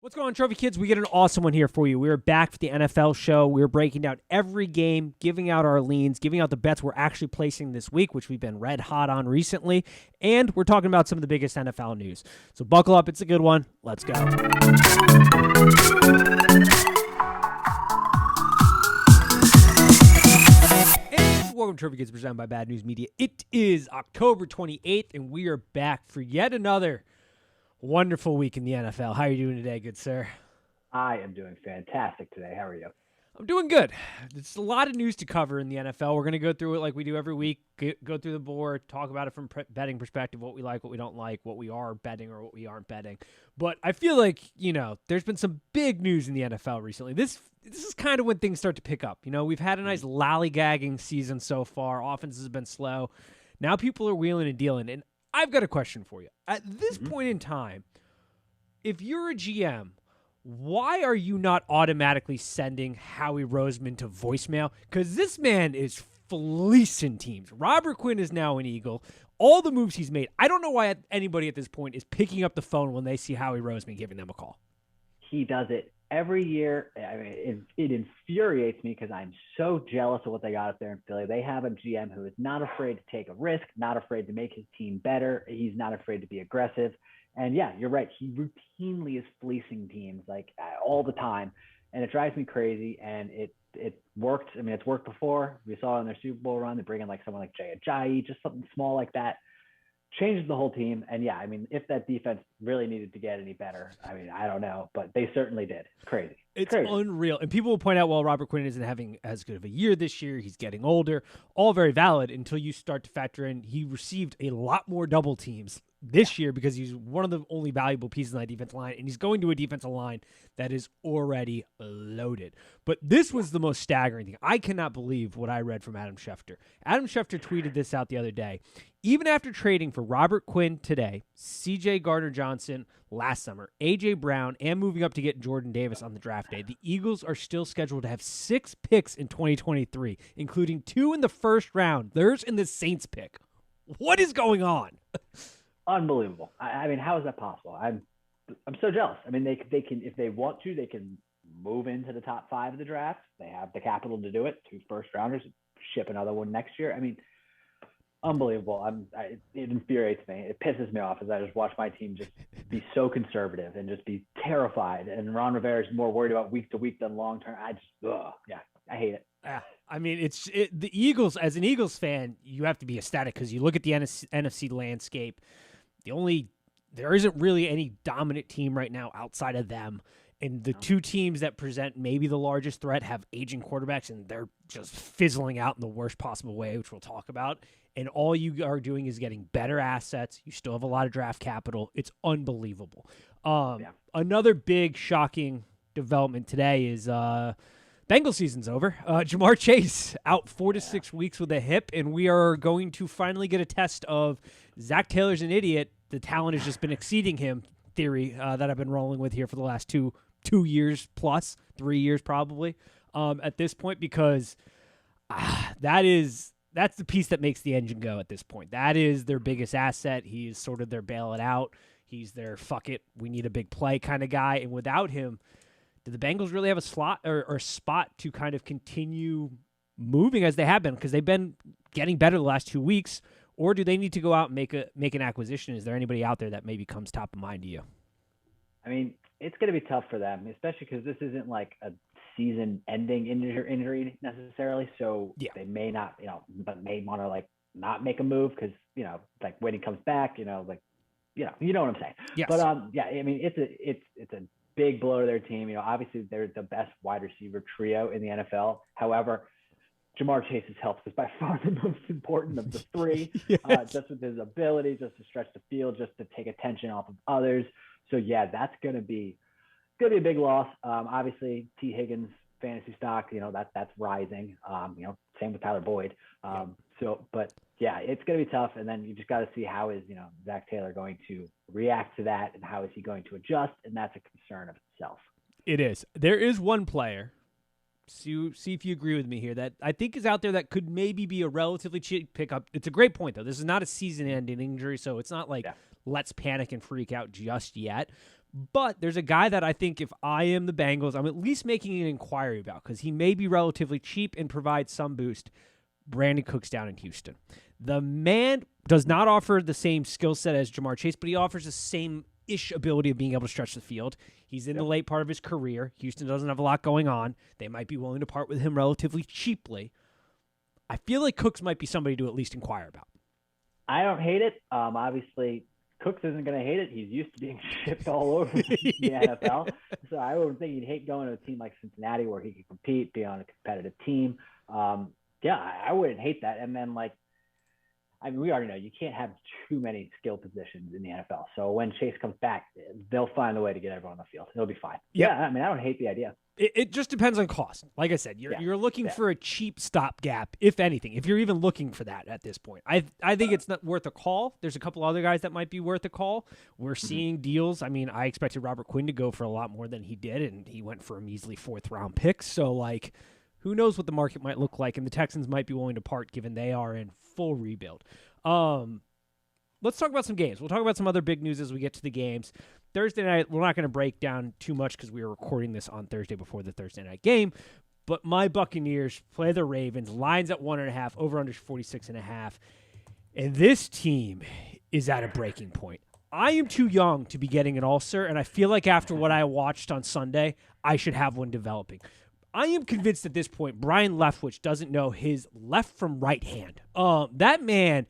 What's going on, Trophy Kids? We get an awesome one here for you. We're back for the NFL show. We're breaking down every game, giving out our leans, giving out the bets we're actually placing this week, which we've been red hot on recently, and we're talking about some of the biggest NFL news. So buckle up. It's a good one. Let's go. And welcome to Trophy Kids, presented by Bad News Media. It is October 28th, and we are back for yet another wonderful week in the NFL. How are you doing today, good sir? I am doing fantastic today. How are you? I'm doing good. There's a lot of news to cover in the NFL. We're going to go through it like we do every week, go through the board, talk about it from betting perspective, what we like, what we don't like, what we are betting or what we aren't betting. But I feel like, there's been some big news in the NFL recently. This is kind of when things start to pick up. We've had a nice lollygagging season so far. Offenses have been slow. Now people are wheeling and dealing. And I've got a question for you. At this point in time, if you're a GM, why are you not automatically sending Howie Roseman to voicemail? Because this man is fleecing teams. Robert Quinn is now an Eagle. All the moves he's made, I don't know why anybody at this point is picking up the phone when they see Howie Roseman giving them a call. He does it every year. I mean, it infuriates me because I'm so jealous of what they got up there in Philly. They have a GM who is not afraid to take a risk, not afraid to make his team better. He's not afraid to be aggressive. And yeah, you're right. He routinely is fleecing teams like all the time. And it drives me crazy. And it worked. I mean, it's worked before. We saw it in their Super Bowl run. They bring in like someone like Jay Ajayi, just something small like that. Changes the whole team. And yeah, I mean, if that defense really needed to get any better, I mean, I don't know, but they certainly did. It's crazy. It's crazy. Unreal. And people will point out, well, Robert Quinn isn't having as good of a year this year. He's getting older. All very valid until you start to factor in he received a lot more double teams this year because he's one of the only valuable pieces on that defensive line, and he's going to a defensive line that is already loaded. But this was the most staggering thing. I cannot believe what I read from Adam Schefter. Adam Schefter tweeted this out the other day. Even after trading for Robert Quinn today, C.J. Gardner-Johnson last summer, A.J. Brown, and moving up to get Jordan Davis on the draft day, the Eagles are still scheduled to have 6 picks in 2023, including 2 in the first round. Theirs in the Saints pick. What is going on? Unbelievable. I mean, how is that possible? I'm so jealous. I mean, they can, if they want to, they can move into the top 5 of the draft. They have the capital to do it. 2 first rounders, ship another one next year. I mean, unbelievable. It infuriates me. It pisses me off as I just watch my team just be so conservative and just be terrified. And Ron Rivera is more worried about week to week than long term. I hate it. I mean, the Eagles. As an Eagles fan, you have to be ecstatic because you look at the NFC landscape. There isn't really any dominant team right now outside of them. And the 2 teams that present maybe the largest threat have aging quarterbacks, and they're just fizzling out in the worst possible way, which we'll talk about. And all you are doing is getting better assets. You still have a lot of draft capital. It's unbelievable. Another big shocking development today is Bengals season's over. Ja'Marr Chase out 4 to 6 weeks with a hip, and we are going to finally get a test of Zach Taylor's an idiot. The talent has just been exceeding him theory that I've been rolling with here for the last two years plus, 3 years probably at this point, because that's the piece that makes the engine go at this point. That is their biggest asset. He is sort of their bail it out. He's their fuck it, we need a big play kind of guy. And without him, do the Bengals really have a slot or a spot to kind of continue moving as they have been? Because they've been getting better the last 2 weeks. Or do they need to go out and make an acquisition? Is there anybody out there that maybe comes top of mind to you? I mean, it's going to be tough for them, especially because this isn't like a season-ending injury necessarily. So they may not, but may want to like not make a move because like when he comes back, you know what I'm saying. Yes. But I mean, it's a big blow to their team. Obviously they're the best wide receiver trio in the NFL. However, Ja'Marr Chase's health is by far the most important of the 3, Yes. Just with his ability, just to stretch the field, just to take attention off of others. So yeah, that's going to be a big loss. Obviously T. Higgins fantasy stock, that's rising. Same with Tyler Boyd. But yeah, it's going to be tough. And then you just got to see how is, Zach Taylor going to react to that, and how is he going to adjust? And that's a concern of itself. It is. There is one player, see if you agree with me here, that I think is out there that could maybe be a relatively cheap pickup. It's a great point, though. This is not a season-ending injury, so it's not like let's panic and freak out just yet. But there's a guy that I think if I am the Bengals, I'm at least making an inquiry about because he may be relatively cheap and provide some boost. Brandon Cooks down in Houston. The man does not offer the same skill set as Jamar Chase, but he offers the same-ish ability of being able to stretch the field. He's in the late part of his career. Houston doesn't have a lot going on. They might be willing to part with him relatively cheaply. I feel like Cooks might be somebody to at least inquire about. I don't hate it. Obviously, Cooks isn't going to hate it. He's used to being shipped all over the NFL. So I wouldn't think he'd hate going to a team like Cincinnati where he could compete, be on a competitive team. I wouldn't hate that. And then, we already know you can't have too many skill positions in the NFL. So when Chase comes back, they'll find a way to get everyone on the field. It'll be fine. Yep. Yeah, I don't hate the idea. It just depends on cost. Like I said, you're looking for a cheap stopgap, if anything, if you're even looking for that at this point. I think it's not worth a call. There's a couple other guys that might be worth a call. We're seeing deals. I mean, I expected Robert Quinn to go for a lot more than he did, and he went for a measly 4th-round pick. So, who knows what the market might look like, and the Texans might be willing to part given they are in full rebuild. Let's talk about some games. We'll talk about some other big news as we get to the games. Thursday night, we're not going to break down too much because we are recording this on Thursday before the Thursday night game. But my Buccaneers play the Ravens. Lines at 1.5, over under 46.5. And this team is at a breaking point. I am too young to be getting an ulcer, and I feel like after what I watched on Sunday, I should have one developing. I am convinced at this point Brian Leftwich doesn't know his left from right hand. That man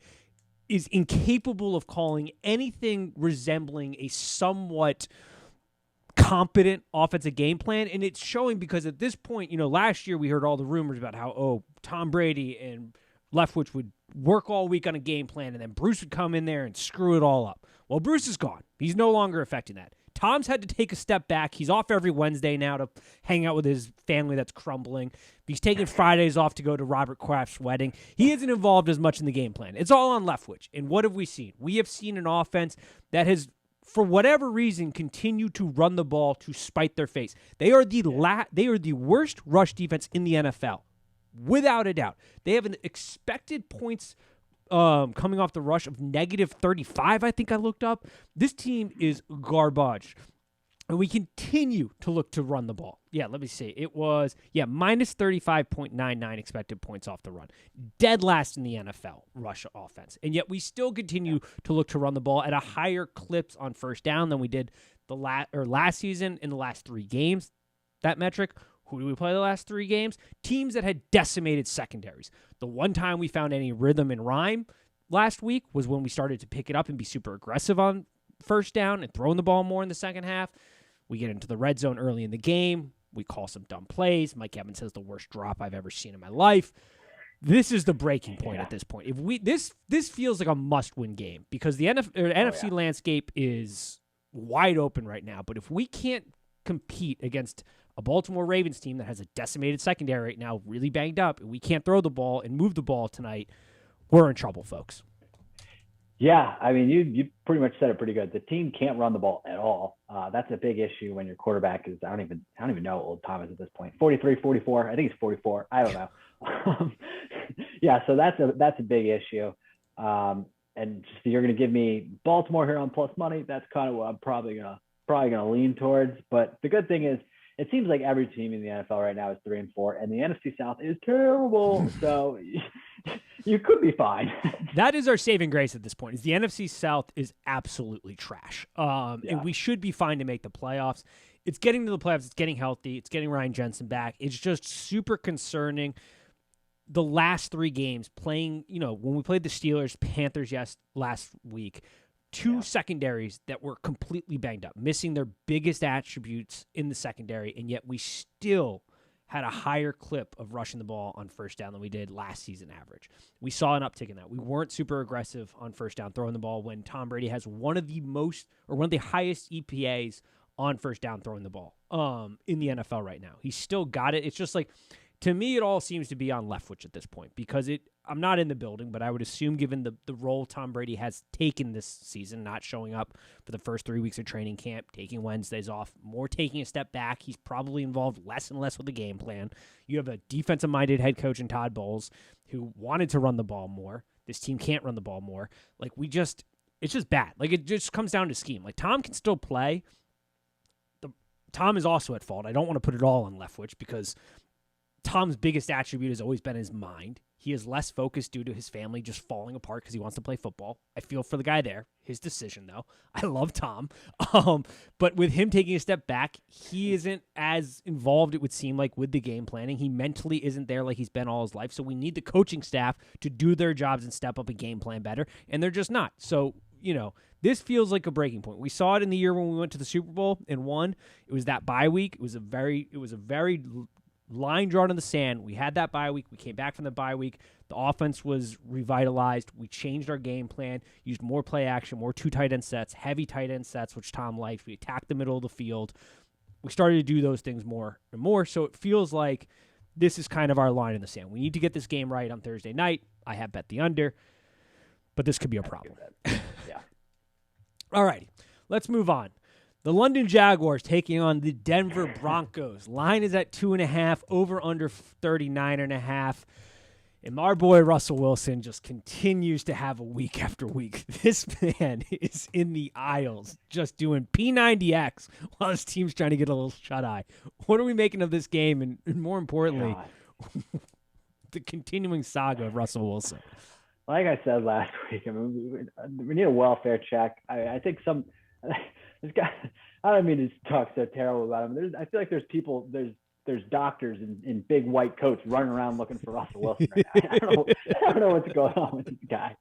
is incapable of calling anything resembling a somewhat competent offensive game plan, and it's showing because at this point, last year we heard all the rumors about how, Tom Brady and Leftwich would work all week on a game plan, and then Bruce would come in there and screw it all up. Well, Bruce is gone. He's no longer affecting that. Tom's had to take a step back. He's off every Wednesday now to hang out with his family that's crumbling. He's taking Fridays off to go to Robert Kraft's wedding. He isn't involved as much in the game plan. It's all on Leftwich. And what have we seen? We have seen an offense that has, for whatever reason, continued to run the ball to spite their face. They are the worst rush defense in the NFL, without a doubt. They have an expected points coming off the rush of -35, I think I looked up. This team is garbage. And we continue to look to run the ball. Yeah, let me see. It was, -35.99 expected points off the run. Dead last in the NFL rush offense. And yet we still continue to look to run the ball at a higher clips on first down than we did last season in the last 3 games. That metric. Who do we play the last 3 games? Teams that had decimated secondaries. The one time we found any rhythm and rhyme last week was when we started to pick it up and be super aggressive on first down and throwing the ball more in the second half. We get into the red zone early in the game. We call some dumb plays. Mike Evans has the worst drop I've ever seen in my life. This is the breaking point at this point. If this feels like a must-win game because the NFC landscape is wide open right now. But if we can't compete against a Baltimore Ravens team that has a decimated secondary right now, really banged up, and we can't throw the ball and move the ball tonight, we're in trouble, folks. Yeah, I mean, you pretty much said it pretty good. The team can't run the ball at all. That's a big issue when your quarterback is, I don't even know how old Tom is at this point. 43, 44. I think he's 44. I don't know. So that's a big issue. And just, you're going to give me Baltimore here on plus money. That's kind of what I'm probably gonna lean towards. But the good thing is, it seems like every team in the NFL right now is 3-4, and the NFC South is terrible. So you could be fine. That is our saving grace at this point. Is the NFC South is absolutely trash, and we should be fine to make the playoffs. It's getting to the playoffs. It's getting healthy. It's getting Ryan Jensen back. It's just super concerning. The last 3 games playing, when we played the Steelers, Panthers last week. 2 secondaries that were completely banged up, missing their biggest attributes in the secondary, and yet we still had a higher clip of rushing the ball on first down than we did last season average. We saw an uptick in that. We weren't super aggressive on first down throwing the ball when Tom Brady has one of the highest EPAs on first down throwing the ball in the NFL right now. He's still got it. It's just like, to me, it all seems to be on Leftwich at this point because I'm not in the building, but I would assume given the role Tom Brady has taken this season, not showing up for the first 3 weeks of training camp, taking Wednesdays off, more taking a step back, he's probably involved less and less with the game plan. You have a defensive-minded head coach in Todd Bowles who wanted to run the ball more. This team can't run the ball more. It's just bad. It just comes down to scheme. Tom can still play, Tom is also at fault. I don't want to put it all on Leftwich because Tom's biggest attribute has always been his mind. He is less focused due to his family just falling apart because he wants to play football. I feel for the guy there. His decision, though. I love Tom. But with him taking a step back, he isn't as involved, it would seem like, with the game planning. He mentally isn't there like he's been all his life. So we need the coaching staff to do their jobs and step up a game plan better. And they're just not. So, this feels like a breaking point. We saw it in the year when we went to the Super Bowl and won. It was that bye week. It was a very line drawn in the sand. We had that bye week. We came back from the bye week. The offense was revitalized. We changed our game plan, used more play action, more 2 tight end sets, heavy tight end sets, which Tom liked. We attacked the middle of the field. We started to do those things more and more. So it feels like this is kind of our line in the sand. We need to get this game right on Thursday night. I have bet the under, but this could be a problem. Yeah. All right, let's move on. The London Jaguars taking on the Denver Broncos. Line is at 2.5, over under 39.5. And our boy Russell Wilson just continues to have a week after week. This man is in the aisles just doing P90X while his team's trying to get a little shut-eye. What are we making of this game? And more importantly, the continuing saga of Russell Wilson. Like I said last week, I mean, we need a welfare check. I think this guy, I don't mean to talk so terrible about him. I feel like there's doctors in big white coats running around looking for Russell Wilson right now. I don't know what's going on with this guy,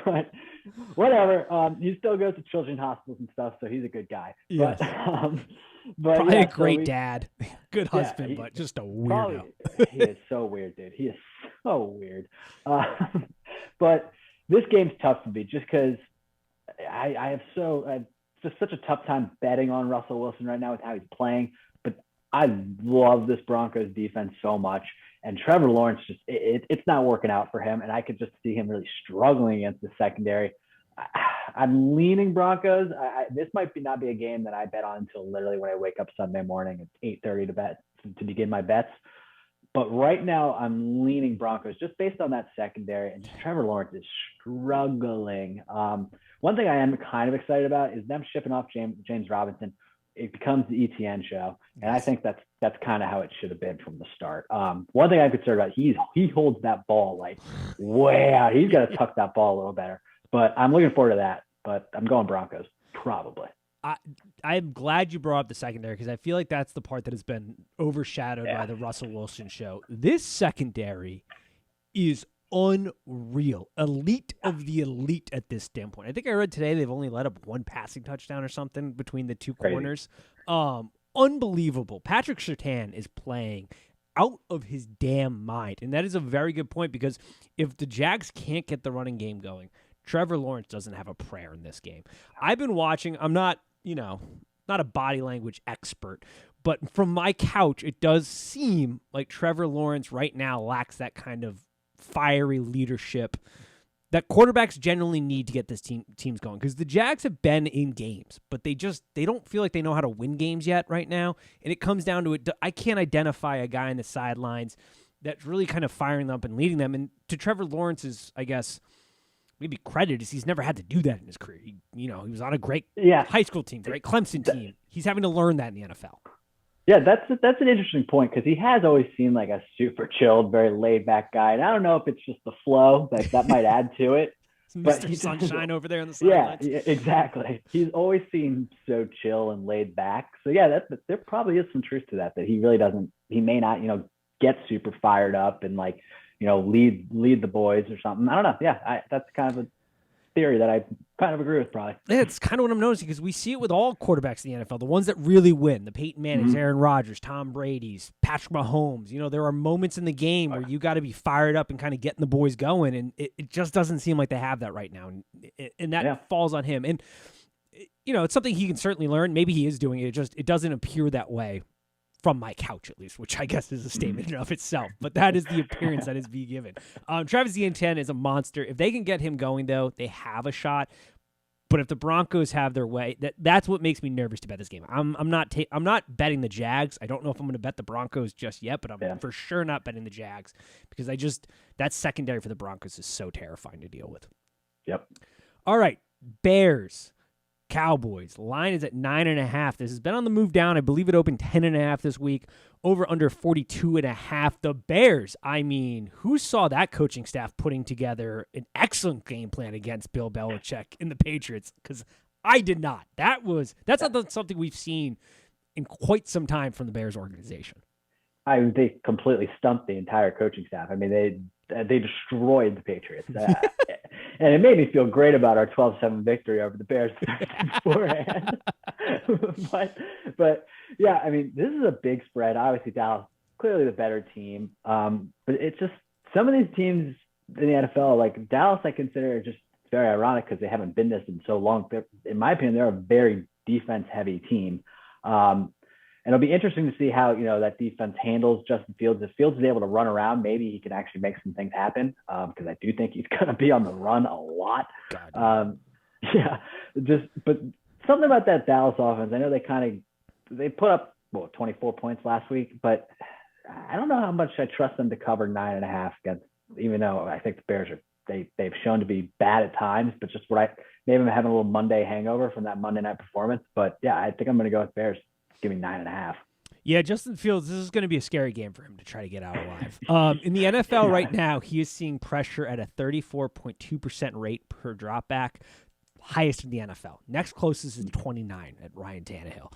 but whatever. He still goes to children's hospitals and stuff, so he's a good guy. Yes. But probably a great dad, good husband, but just a weirdo. He is so weird, dude. He is so weird. But this game's tough for me just because I have just such a tough time betting on Russell Wilson right now with how he's playing. But I love this Broncos defense so much. And Trevor Lawrence, it's not working out for him. And I could just see him really struggling against the secondary. I'm leaning Broncos. This might not be a game that I bet on until literally when I wake up Sunday morning at 8:30 to begin my bets. But right now, I'm leaning Broncos just based on that secondary. And Trevor Lawrence is struggling. One thing I am kind of excited about is them shipping off James Robinson. It becomes the ETN show. And I think that's kind of how it should have been from the start. One thing I'm concerned about, he holds that ball like way out. He's got to tuck that ball a little better. But I'm looking forward to that. But I'm going Broncos, probably. I'm glad you brought up the secondary because I feel like that's the part that has been overshadowed by the Russell Wilson show. This secondary is unreal. Elite of the elite at this standpoint. I think I read today they've only let up 1 passing touchdown or something between the 2 corners. Unbelievable. Patrick Surtain is playing out of his damn mind. And that is a very good point because if the Jags can't get the running game going, Trevor Lawrence doesn't have a prayer in this game. I've been watching. I'm not, not a body language expert, but from my couch, it does seem like Trevor Lawrence right now lacks that kind of fiery leadership that quarterbacks generally need to get this teams going. Because the Jags have been in games, but they don't feel like they know how to win games yet right now. And it comes down to it. I can't identify a guy in the sidelines that's really kind of firing them up and leading them. And to Trevor Lawrence's, I guess, maybe credit is he's never had to do that in his career. He was on a great high school team, great Clemson team. He's having to learn that in the NFL. Yeah, that's an interesting point because he has always seemed like a super chilled, very laid back guy. And I don't know if it's just the flow that might add to it. But Mr. Sunshine over there on the sidelines. Yeah, exactly. He's always seemed so chill and laid back. So yeah, there probably is some truth to that he really doesn't. He may not, get super fired up and lead the boys or something. I don't know. Yeah, that's kind of a theory that I kind of agree with probably. Yeah, it's kind of what I'm noticing because we see it with all quarterbacks in the NFL, the ones that really win, the Peyton Mannings, Aaron Rodgers, Tom Brady's, Patrick Mahomes. There are moments in the game where you got to be fired up and kind of getting the boys going, and it just doesn't seem like they have that right now, and that falls on him. And, it's something he can certainly learn. Maybe he is doing it. It doesn't appear that way from my couch, at least, which I guess is a statement in of itself. But that is the appearance that is being given. Travis Etienne is a monster. If they can get him going, though, they have a shot. But if the Broncos have their way, that's what makes me nervous to bet this game. I'm not betting the Jags. I don't know if I'm going to bet the Broncos just yet, but I'm for sure not betting the Jags because that secondary for the Broncos is so terrifying to deal with. Yep. All right, Bears Cowboys. Line is at 9.5. This has been on the move down. I believe it opened 10.5 this week. Over under 42.5. The Bears. I mean, who saw that coaching staff putting together an excellent game plan against Bill Belichick and the Patriots? Because I did not. That's not something we've seen in quite some time from the Bears organization. They completely stumped the entire coaching staff. I mean, they destroyed the Patriots. And it made me feel great about our 12-7 victory over the Bears beforehand. but yeah, I mean, this is a big spread. Obviously, Dallas, clearly the better team. But it's just some of these teams in the NFL, like Dallas, I consider just very ironic because they haven't been this in so long. In my opinion, they're a very defense-heavy team. And it'll be interesting to see how, that defense handles Justin Fields. If Fields is able to run around, maybe he can actually make some things happen, because I do think he's going to be on the run a lot. But something about that Dallas offense, I know they put up 24 points last week, but I don't know how much I trust them to cover 9.5 against, even though I think the Bears they've shown to be bad at times, but just maybe I'm having a little Monday hangover from that Monday night performance. But yeah, I think I'm going to go with Bears. Give me 9.5. Yeah, Justin Fields, this is going to be a scary game for him to try to get out alive. In the NFL right now, he is seeing pressure at a 34.2% rate per dropback, highest in the NFL. Next closest is 29 at Ryan Tannehill.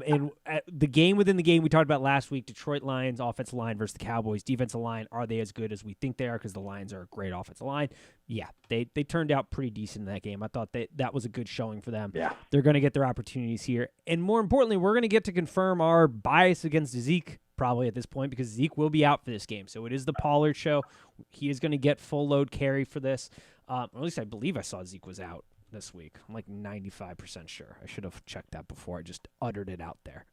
And the game within the game we talked about last week, Detroit Lions offensive line versus the Cowboys defensive line. Are they as good as we think they are? Because the Lions are a great offensive line. Yeah, they turned out pretty decent in that game. I thought that was a good showing for them. Yeah, they're going to get their opportunities here. And more importantly, we're going to get to confirm our bias against Zeke probably at this point, because Zeke will be out for this game. So it is the Pollard show. He is going to get full load carry for this. Or at least I believe I saw Zeke was out this week. I'm like 95% sure. I should have checked that before I just uttered it out there.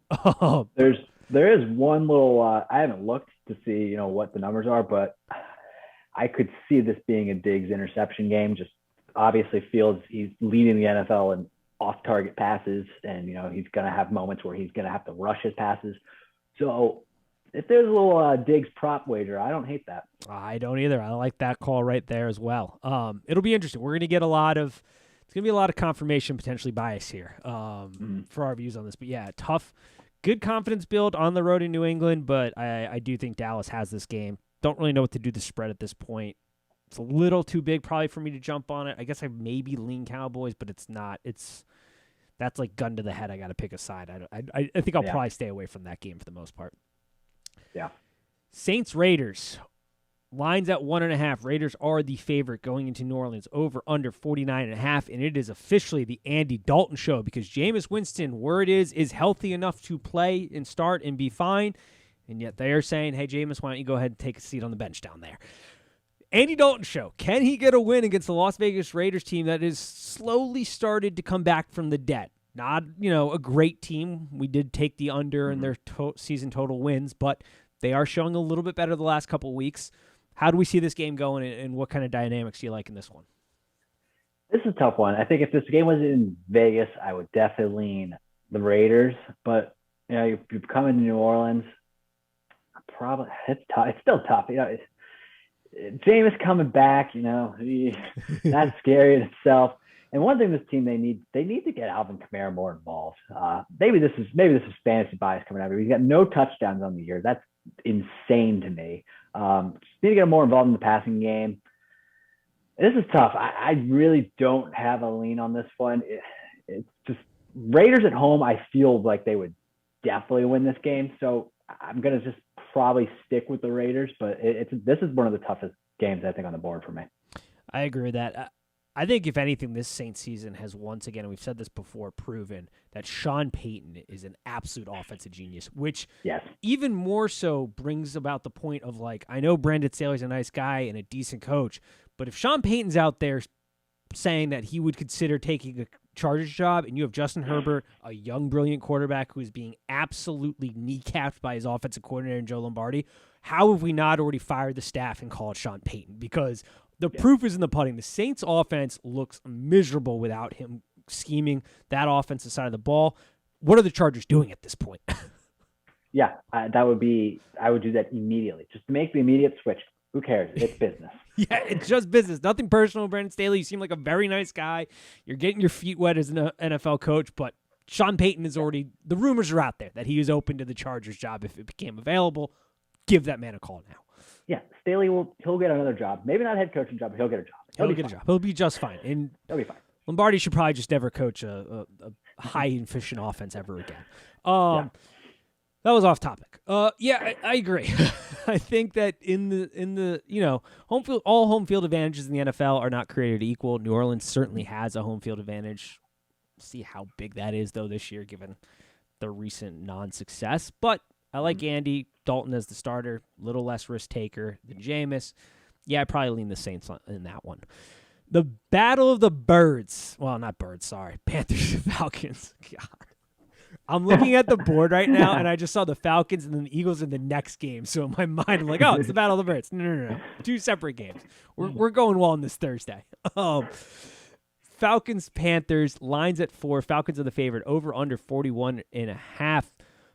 There is one little I haven't looked to see what the numbers are, but I could see this being a Diggs interception game. Just obviously Fields, he's leading the NFL in off target passes, and he's going to have moments where he's going to have to rush his passes. So if there's a little Diggs prop wager, I don't hate that. I don't either. I like that call right there as well. It'll be interesting. We're going to get it's going to be a lot of confirmation, potentially bias here for our views on this. But yeah, tough, good confidence build on the road in New England, but I do think Dallas has this game. Don't really know what to do the spread at this point. It's a little too big probably for me to jump on it. I guess I maybe lean Cowboys, but it's not. That's like gun to the head. I got to pick a side. I think I'll probably stay away from that game for the most part. Yeah. Saints Raiders. Line's at 1.5. Raiders are the favorite going into New Orleans. Over under 49.5, and it is officially the Andy Dalton show because Jameis Winston, word is healthy enough to play and start and be fine, and yet they are saying, hey, Jameis, why don't you go ahead and take a seat on the bench down there? Andy Dalton show. Can he get a win against the Las Vegas Raiders team that is slowly started to come back from the dead? Not, a great team. We did take the under in their season total wins, but they are showing a little bit better the last couple of weeks. How do we see this game going, and what kind of dynamics do you like in this one? This is a tough one. I think if this game was in Vegas, I would definitely lean the Raiders. But, you're coming to New Orleans, it's tough. It's still tough. Jameis coming back, that's scary in itself. And one thing this team they need to get Alvin Kamara more involved. Maybe this is fantasy bias coming out. He's got no touchdowns on the year. That's insane to me. Just need to get him more involved in the passing game. This is tough. I really don't have a lean on this one. It's just Raiders at home. I feel like they would definitely win this game. So I'm going to just probably stick with the Raiders, but this is one of the toughest games I think on the board for me. I agree with that. I think if anything, this Saints season has once again, and we've said this before, proven that Sean Payton is an absolute offensive genius, which even more so brings about the point of I know Brandon Staley's a nice guy and a decent coach, but if Sean Payton's out there saying that he would consider taking a Chargers job, and you have Justin Herbert, a young, brilliant quarterback who is being absolutely kneecapped by his offensive coordinator, Joe Lombardi, how have we not already fired the staff and called Sean Payton? Because the proof is in the pudding. The Saints offense looks miserable without him scheming that offensive side of the ball. What are the Chargers doing at this point? I would do that immediately. Just to make the immediate switch. Who cares? It's business. Yeah, it's just business. Nothing personal, Brandon Staley. You seem like a very nice guy. You're getting your feet wet as an NFL coach, but Sean Payton is already, the rumors are out there that he is open to the Chargers job if it became available. Give that man a call now. Yeah, Staley he'll get another job. Maybe not head coaching job, but he'll get a job. He'll get a job. He'll be just fine. And he'll be fine. Lombardi should probably just never coach a high efficient offense ever again. That was off topic. I agree. I think that in the home field, all home field advantages in the NFL are not created equal. New Orleans certainly has a home field advantage. See how big that is though this year, given the recent non-success. But I like Andy Dalton as the starter, a little less risk taker than Jameis. Yeah, I probably lean the Saints in that one. The Battle of the Birds. Well, not birds, sorry. Panthers and Falcons. God. I'm looking at the board right now, and I just saw the Falcons and then the Eagles in the next game. So in my mind, I'm like, oh, it's the Battle of the Birds. No. 2 separate games. We're going well on this Thursday. Falcons, Panthers, lines at 4. Falcons are the favorite. Over under 41.5.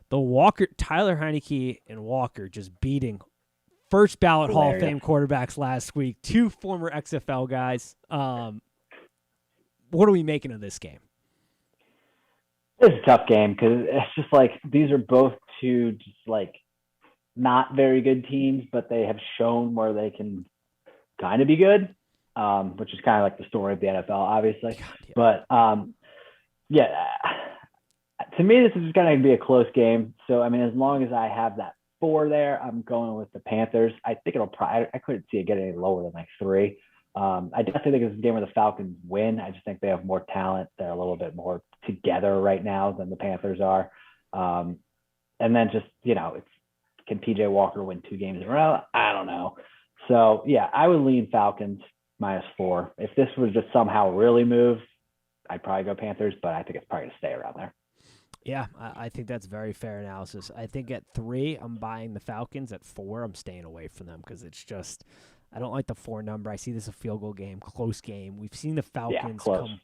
The Tyler Heinicke and Walker just beating first ballot Hall of Fame quarterbacks last week. 2 former XFL guys. What are we making of this game? It's a tough game because it's just like these are both 2 just like not very good teams, but they have shown where they can kind of be good, which is kind of like the story of the NFL, obviously. God, yeah. But to me, this is going to be a close game. So, I mean, as long as I have that 4 there, I'm going with the Panthers. I think it'll probably, I couldn't see it getting any lower than like 3. I definitely think it's a game where the Falcons win. I just think they have more talent. They're a little bit more together right now than the Panthers are. And then just, can PJ Walker win 2 games in a row? I don't know. So, yeah, I would lean Falcons -4. If this was just somehow really move, I'd probably go Panthers, but I think it's probably going to stay around there. Yeah, I think that's very fair analysis. I think at 3, I'm buying the Falcons. At 4, I'm staying away from them because it's just – I don't like the 4 number. I see this a field goal game, close game. We've seen the Falcons come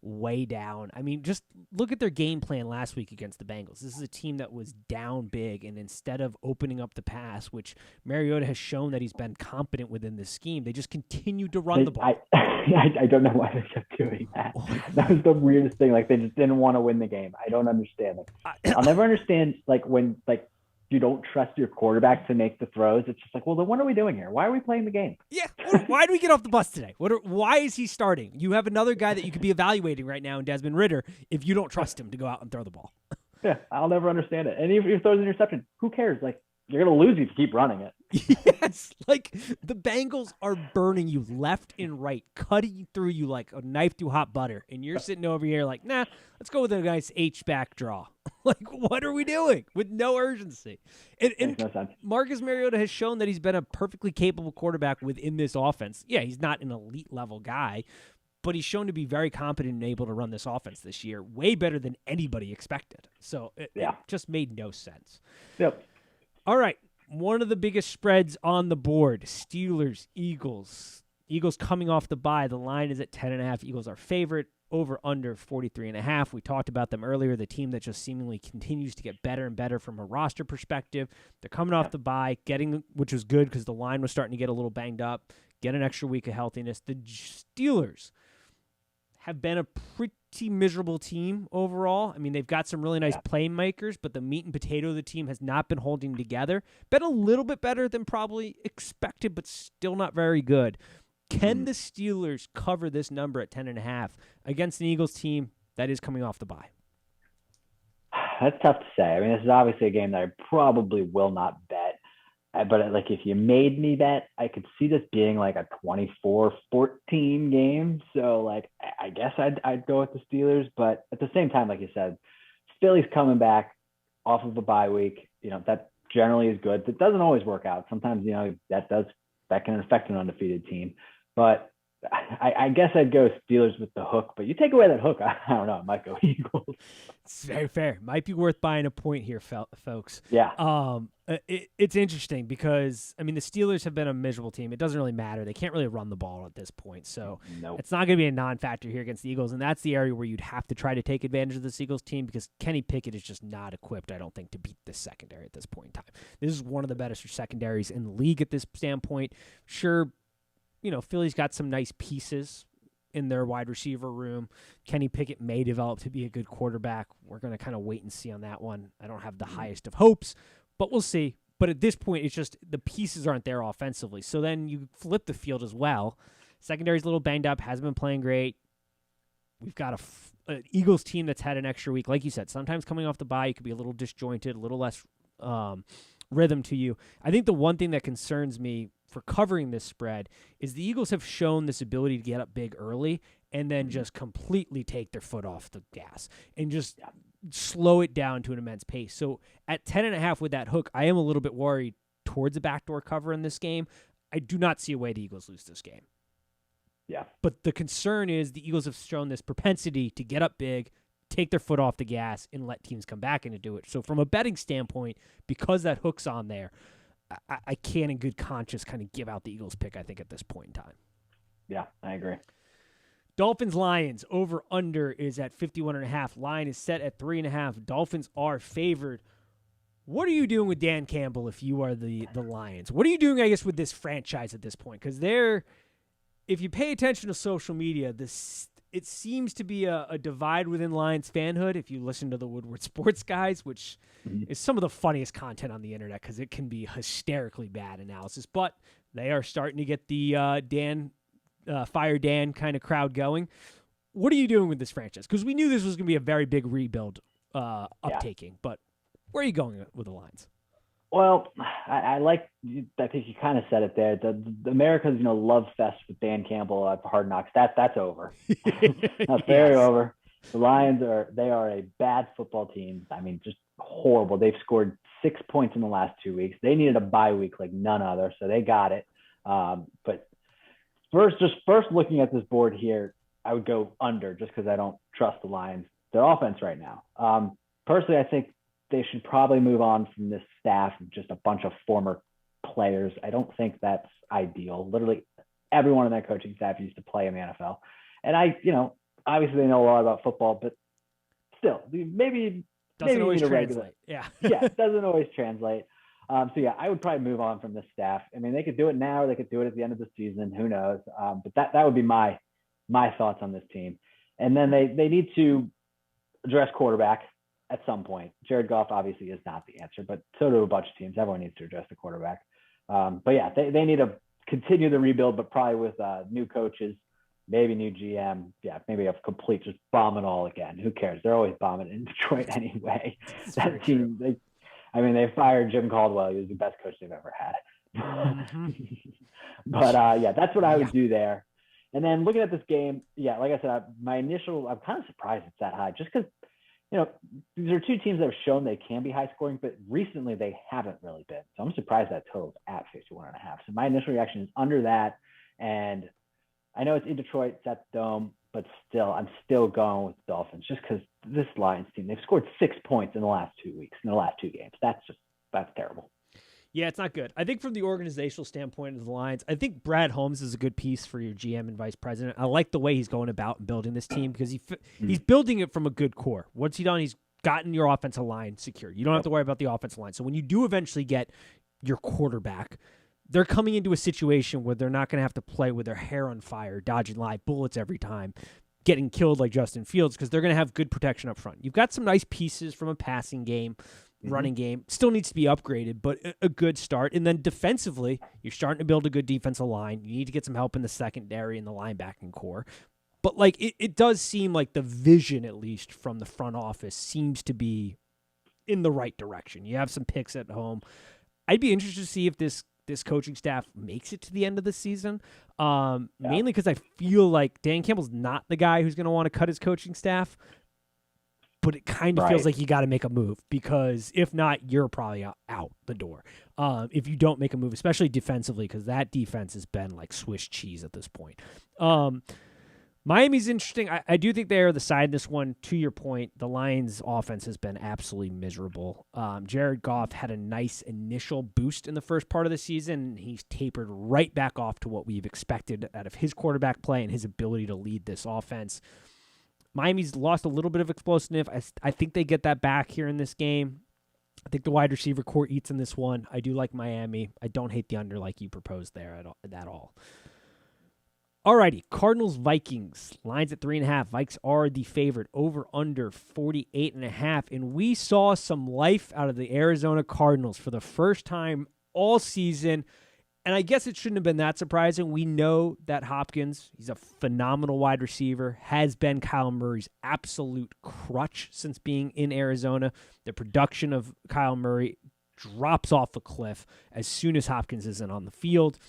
way down. I mean, just look at their game plan last week against the Bengals. This is a team that was down big, and instead of opening up the pass, which Mariota has shown that he's been competent within this scheme, they just continued to run the ball. I don't know why they kept doing that. That was the weirdest thing. Like, they just didn't want to win the game. I don't understand. I'll never understand, when you don't trust your quarterback to make the throws. It's just like, well, then what are we doing here? Why are we playing the game? Yeah. Why do we get off the bus today? Why is he starting? You have another guy that you could be evaluating right now in Desmond Ridder if you don't trust him to go out and throw the ball. Yeah, I'll never understand it. And if he throws an interception, who cares? Like, you're going to lose if you keep running it. Yes. Like, the Bengals are burning you left and right, cutting through you like a knife through hot butter. And you're sitting over here like, nah, let's go with a nice H-back draw. Like, what are we doing? With no urgency. And Makes no sense. Marcus Mariota has shown that he's been a perfectly capable quarterback within this offense. Yeah, he's not an elite level guy, but he's shown to be very competent and able to run this offense this year, way better than anybody expected. So it just made no sense. Yep. All right. One of the biggest spreads on the board, Steelers, Eagles. Eagles coming off the bye. The line is at 10.5. Eagles are favorite. Over under 43.5. We talked about them earlier. The team that just seemingly continues to get better and better from a roster perspective. They're coming off the bye, which was good because the line was starting to get a little banged up. Get an extra week of healthiness. The Steelers have been a pretty miserable team overall. I mean, they've got some really nice playmakers, but the meat and potato of the team has not been holding together. Been a little bit better than probably expected, but still not very good. Can the Steelers cover this number at 10.5 against an Eagles team that is coming off the bye? That's tough to say. I mean, this is obviously a game that I probably will not bet. But if you made me bet, I could see this being like a 24-14 game. So I guess I'd go with the Steelers. But at the same time, like you said, Philly's coming back off of a bye week. That generally is good. That doesn't always work out. Sometimes, that can affect an undefeated team. But I guess I'd go Steelers with the hook, but you take away that hook, I don't know. I might go Eagles. It's very fair. Might be worth buying a point here, folks. Yeah. It's interesting because, I mean, the Steelers have been a miserable team. It doesn't really matter. They can't really run the ball at this point. So Nope. it's not going to be a non-factor here against the Eagles. And that's the area where you'd have to try to take advantage of this Eagles team because Kenny Pickett is just not equipped, I don't think, to beat this secondary at this point in time. This is one of the better secondaries in the league at this standpoint. Sure, Philly's got some nice pieces in their wide receiver room. Kenny Pickett may develop to be a good quarterback. We're going to kind of wait and see on that one. I don't have the highest of hopes, but we'll see. But at this point, it's just the pieces aren't there offensively. So then you flip the field as well. Secondary's a little banged up, hasn't been playing great. We've got an Eagles team that's had an extra week. Like you said, sometimes coming off the bye, you could be a little disjointed, a little less rhythm to you. I think the one thing that concerns me for covering this spread is the Eagles have shown this ability to get up big early and then just completely take their foot off the gas and just slow it down to an immense pace. So at 10.5 with that hook, I am a little bit worried towards a backdoor cover in this game. I do not see a way the Eagles lose this game. Yeah. But the concern is the Eagles have shown this propensity to get up big, take their foot off the gas, and let teams come back in to do it. So from a betting standpoint, because that hook's on there, I can't in good conscience kind of give out the Eagles pick, I think, at this point in time. Yeah, I agree. Dolphins-Lions, over-under is at 51.5. Line is set at 3.5. Dolphins are favored. What are you doing with Dan Campbell if you are the Lions? What are you doing, I guess, with this franchise at this point? Because if you pay attention to social media, it seems to be a divide within Lions fanhood if you listen to the Woodward Sports guys, which is some of the funniest content on the internet because it can be hysterically bad analysis. But they are starting to get the Fire Dan kind of crowd going. What are you doing with this franchise? Because we knew this was going to be a very big rebuild uptaking, but where are you going with the Lions? Well, I think you kind of said it there. The America's love fest with Dan Campbell at Hard Knocks. That's over. That's very over. The Lions are a bad football team. I mean, just horrible. They've scored 6 points in the last 2 weeks. They needed a bye week like none other, so they got it. But first looking at this board here, I would go under just because I don't trust the Lions, their offense right now. Personally, I think they should probably move on from this staff of just a bunch of former players. I don't think that's ideal. Literally everyone on that coaching staff used to play in the NFL. And obviously they know a lot about football, but still, maybe always need a translate. Yeah. Yeah, it doesn't always translate. So yeah, I would probably move on from this staff. I mean, they could do it now or they could do it at the end of the season. Who knows? But that would be my thoughts on this team. And then they need to address quarterback at some point. Jared Goff obviously is not the answer, but so do a bunch of teams. Everyone needs to address the quarterback. But yeah, they need to continue the rebuild, but probably with new coaches, maybe new GM. Yeah, maybe a complete just bomb it all again. Who cares? They're always bombing in Detroit anyway. That team, they fired Jim Caldwell. He was the best coach they've ever had. But yeah, that's what I would do there. And then looking at this game, yeah, like I said, I'm kind of surprised it's that high just because, these are two teams that have shown they can be high scoring, but recently they haven't really been. So I'm surprised that total's at 51.5. So my initial reaction is under that. And I know it's in Detroit, it's at the Dome, but still, I'm still going with the Dolphins just because this Lions team, they've scored 6 points in the last 2 weeks, in the last two games. That's terrible. Yeah, it's not good. I think from the organizational standpoint of the Lions, I think Brad Holmes is a good piece for your GM and vice president. I like the way he's going about and building this team because he's building it from a good core. What's he done? He's gotten your offensive line secure. You don't have to worry about the offensive line. So when you do eventually get your quarterback, they're coming into a situation where they're not going to have to play with their hair on fire, dodging live bullets every time, getting killed like Justin Fields because they're going to have good protection up front. You've got some nice pieces from a passing game. Running game still needs to be upgraded, but a good start. And then defensively, you're starting to build a good defensive line. You need to get some help in the secondary and the linebacking core. But it does seem like the vision, at least from the front office, seems to be in the right direction. You have some picks at home. I'd be interested to see if this coaching staff makes it to the end of the season, mainly because I feel like Dan Campbell's not the guy who's going to want to cut his coaching staff. but it kind of feels like you got to make a move, because if not, you're probably out the door. If you don't make a move, especially defensively, because that defense has been like Swiss cheese at this point. Miami's interesting. I do think they are the side in this one. To your point, the Lions' offense has been absolutely miserable. Jared Goff had a nice initial boost in the first part of the season. He's tapered right back off to what we've expected out of his quarterback play and his ability to lead this offense. Miami's lost a little bit of explosiveness. I think they get that back here in this game. I think the wide receiver core eats in this one. I do like Miami. I don't hate the under like you proposed there at all. Alrighty, Cardinals-Vikings. Lines at 3.5. Vikes are the favorite. Over under 48.5. And we saw some life out of the Arizona Cardinals for the first time all season. And I guess it shouldn't have been that surprising. We know that Hopkins, he's a phenomenal wide receiver, has been Kyle Murray's absolute crutch since being in Arizona. The production of Kyle Murray drops off a cliff as soon as Hopkins isn't on the field.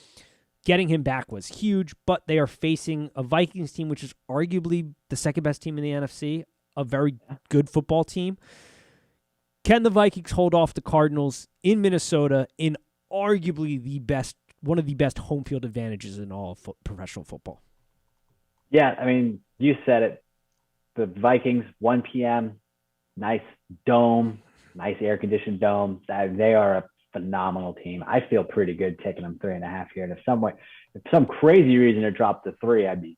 Getting him back was huge, but they are facing a Vikings team, which is arguably the second best team in the NFC, a very good football team. Can the Vikings hold off the Cardinals in Minnesota in arguably one of the best home field advantages in all of professional football? Yeah, I mean, you said it. The Vikings, 1 p.m., nice dome, nice air-conditioned dome. They are a phenomenal team. I feel pretty good taking them 3.5 here. And if some crazy reason to drop to 3, I'd be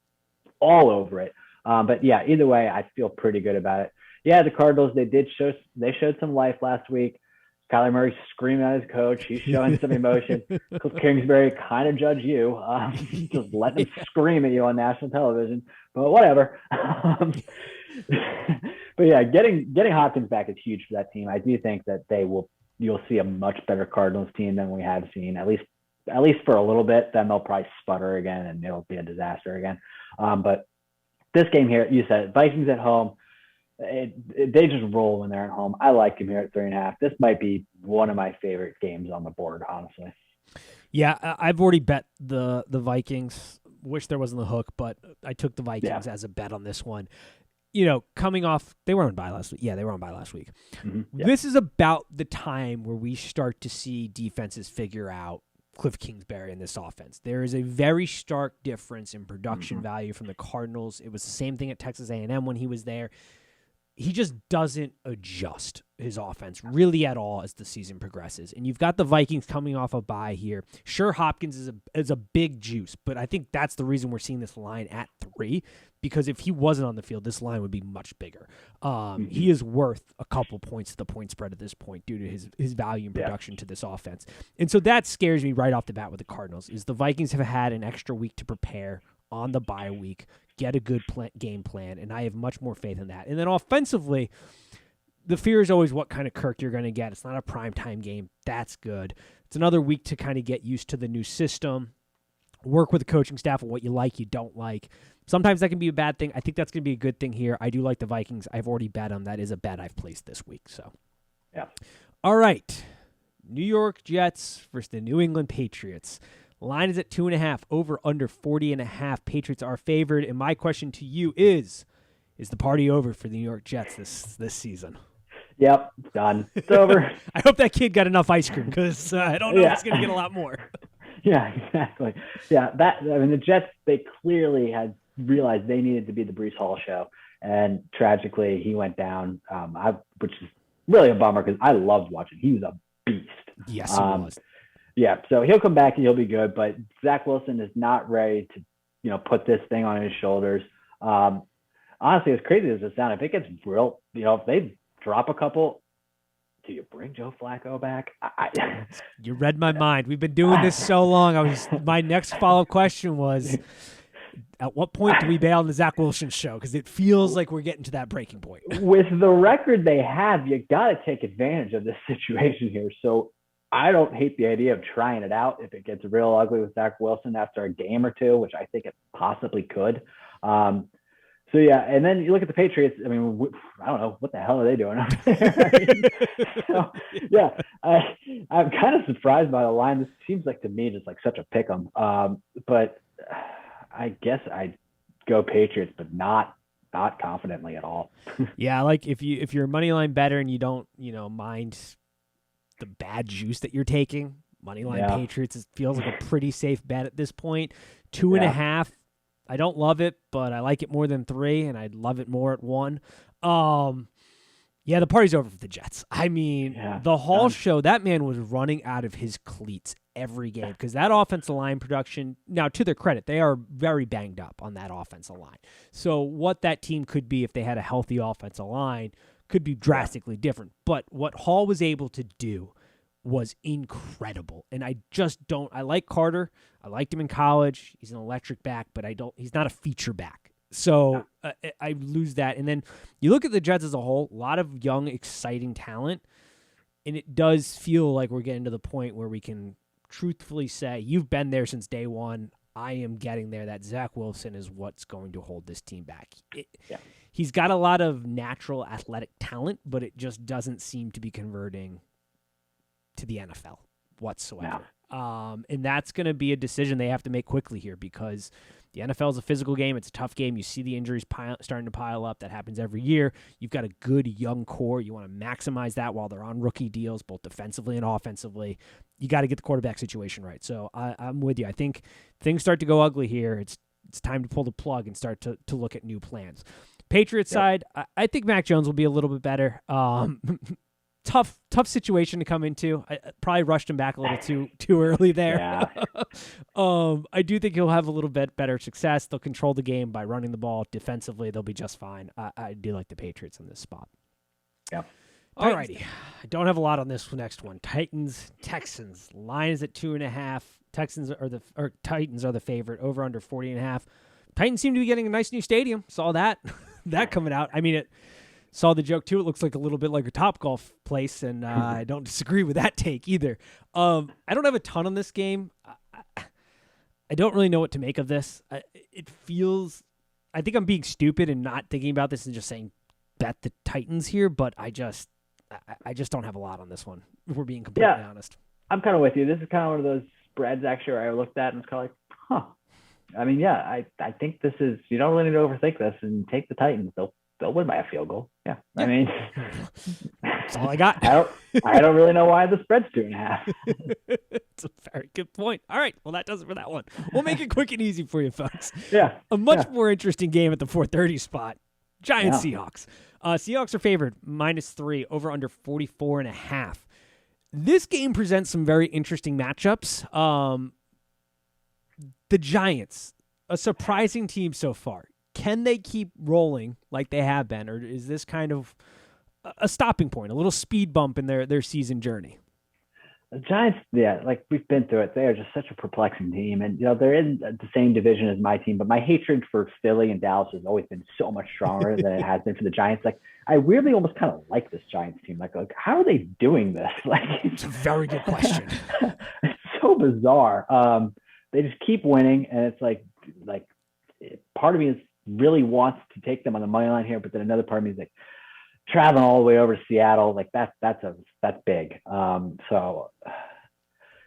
all over it. But yeah, either way, I feel pretty good about it. Yeah, the Cardinals, they showed some life last week. Kyler Murray screaming at his coach. He's showing some emotion. Cliff Kingsbury kind of judge you. Just let them scream at you on national television. But whatever. But yeah, getting Hopkins back is huge for that team. I do think that you'll see a much better Cardinals team than we have seen, at least for a little bit. Then they'll probably sputter again and it'll be a disaster again. But this game here, you said it, Vikings at home, they just roll when they're at home. I like them here at 3.5. This might be one of my favorite games on the board, honestly. Yeah, I've already bet the Vikings. Wish there wasn't the hook, but I took the Vikings as a bet on this one. Coming off, they were on bye last week. Yeah, they were on bye last week. Mm-hmm. Yeah. This is about the time where we start to see defenses figure out Cliff Kingsbury in this offense. There is a very stark difference in production value from the Cardinals. It was the same thing at Texas A&M when he was there. He just doesn't adjust his offense really at all as the season progresses. And you've got the Vikings coming off a bye here. Sure, Hopkins is a big juice, but I think that's the reason we're seeing this line at 3, because if he wasn't on the field, this line would be much bigger. He is worth a couple points to the point spread at this point due to his value and production to this offense. And so that scares me right off the bat with the Cardinals, is the Vikings have had an extra week to prepare on the bye week, get a good game plan, and I have much more faith in that. And then offensively, the fear is always what kind of Kirk you're going to get. It's not a primetime game. That's good. It's another week to kind of get used to the new system, work with the coaching staff on what you like, you don't like. Sometimes that can be a bad thing. I think that's going to be a good thing here. I do like the Vikings. I've already bet them. That is a bet I've placed this week. So, yeah. All right. New York Jets versus the New England Patriots. Line is at 2.5, over under 40.5. Patriots are favored. And my question to you is the party over for the New York Jets this season? Yep, done. It's over. I hope that kid got enough ice cream, because I don't know if he's going to get a lot more. Yeah, exactly. Yeah, the Jets, they clearly had realized they needed to be the Breece Hall show. And tragically, he went down, which is really a bummer because I loved watching. He was a beast. Yes, he was. Yeah, so he'll come back and he'll be good, but Zach Wilson is not ready to, put this thing on his shoulders. Honestly, as crazy as it sounds, if it gets real, if they drop a couple, do you bring Joe Flacco back? You read my mind. We've been doing this so long. My next follow-up question was, at what point do we bail on the Zach Wilson show? Because it feels like we're getting to that breaking point. With the record they have, you got to take advantage of this situation here. So I don't hate the idea of trying it out if it gets real ugly with Zach Wilson after a game or two, which I think it possibly could. So, yeah, and then you look at the Patriots. I mean, I don't know. What the hell are they doing out there? So, yeah, I'm kind of surprised by the line. This seems like, to me, just like such a pick 'em. But I guess I'd go Patriots, but not not confidently at all. Yeah, like if you're a money line better and you don't, mind the bad juice that you're taking, money line Yeah. Patriots feels like a pretty safe bet at this point. 2.5. I don't love it, but I like it more than 3, and I'd love it more at 1. Yeah, the party's over for the Jets. I mean, the Hall show, that man was running out of his cleats every game because that offensive line production, now to their credit, they are very banged up on that offensive line. So what that team could be if they had a healthy offensive line could be drastically different. But what Hall was able to do was incredible. And I like Carter. I liked him in college. He's an electric back, but he's not a feature back. So I lose that. And then you look at the Jets as a whole, a lot of young, exciting talent. And it does feel like we're getting to the point where we can truthfully say, you've been there since day one. I am getting there. That Zach Wilson is what's going to hold this team back. He's got a lot of natural athletic talent, but it just doesn't seem to be converting to the NFL whatsoever. And that's going to be a decision they have to make quickly here because the NFL is a physical game. It's a tough game. You see the injuries starting to pile up. That happens every year. You've got a good young core. You want to maximize that while they're on rookie deals, both defensively and offensively. You got to get the quarterback situation right. So I'm with you. I think things start to go ugly here. It's time to pull the plug and start to look at new plans. Patriots side, I think Mac Jones will be a little bit better. Tough situation to come into. I probably rushed him back a little too early there. I do think he'll have a little bit better success. They'll control the game by running the ball. Defensively, they'll be just fine. I do like the Patriots in this spot. Yeah. All righty. I don't have a lot on this next one. Titans, Texans. Line is at 2.5. Titans are the favorite. Over under 40.5. Titans seem to be getting a nice new stadium. Saw that coming out. I mean, saw the joke too. It looks like a little bit like a Topgolf place, and I don't disagree with that take either. I don't have a ton on this game. I don't really know what to make of this. I think I'm being stupid and not thinking about this and just saying bet the Titans here, but I just don't have a lot on this one, if we're being completely honest. I'm kind of with you. This is kind of one of those spreads actually where I looked at and was kind of like, I mean, I think this is, you don't really need to overthink this and take the Titans. They'll win by a field goal. Yeah. I mean, that's all I got. I don't really know why the spread's 2.5. It's a very good point. All right. Well, that does it for that one. We'll make it quick and easy for you folks. Yeah. A much more interesting game at the 4:30 spot. Giants Seahawks. Seahawks are favored -3 over under 44.5. This game presents some very interesting matchups. The Giants, a surprising team so far. Can they keep rolling like they have been, or is this kind of a stopping point, a little speed bump in their season journey? The Giants, like we've been through it. They are just such a perplexing team. And, they're in the same division as my team, but my hatred for Philly and Dallas has always been so much stronger than it has been for the Giants. Like, I weirdly almost kind of like this Giants team. Like how are they doing this? Like, it's a very good question. It's so bizarre. They just keep winning. And it's like part of me really wants to take them on the money line here, but then another part of me is like, traveling all the way over to Seattle, like that's big. So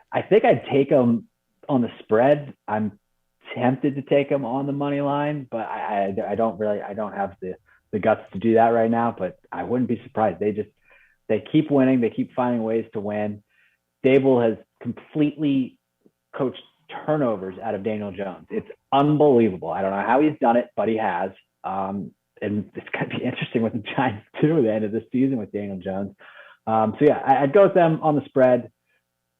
I think I'd take them on the spread. I'm tempted to take them on the money line, but I don't have the guts to do that right now, but I wouldn't be surprised. They keep winning. They keep finding ways to win. Dable has completely coached turnovers out of Daniel Jones. It's unbelievable. I don't know how he's done it, but he has. And it's going to be interesting with the Giants too at the end of this season with Daniel Jones. I'd go with them on the spread.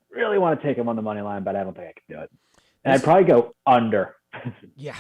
Really want to take them on the money line, but I don't think I can do it. And I'd probably go under. Yeah.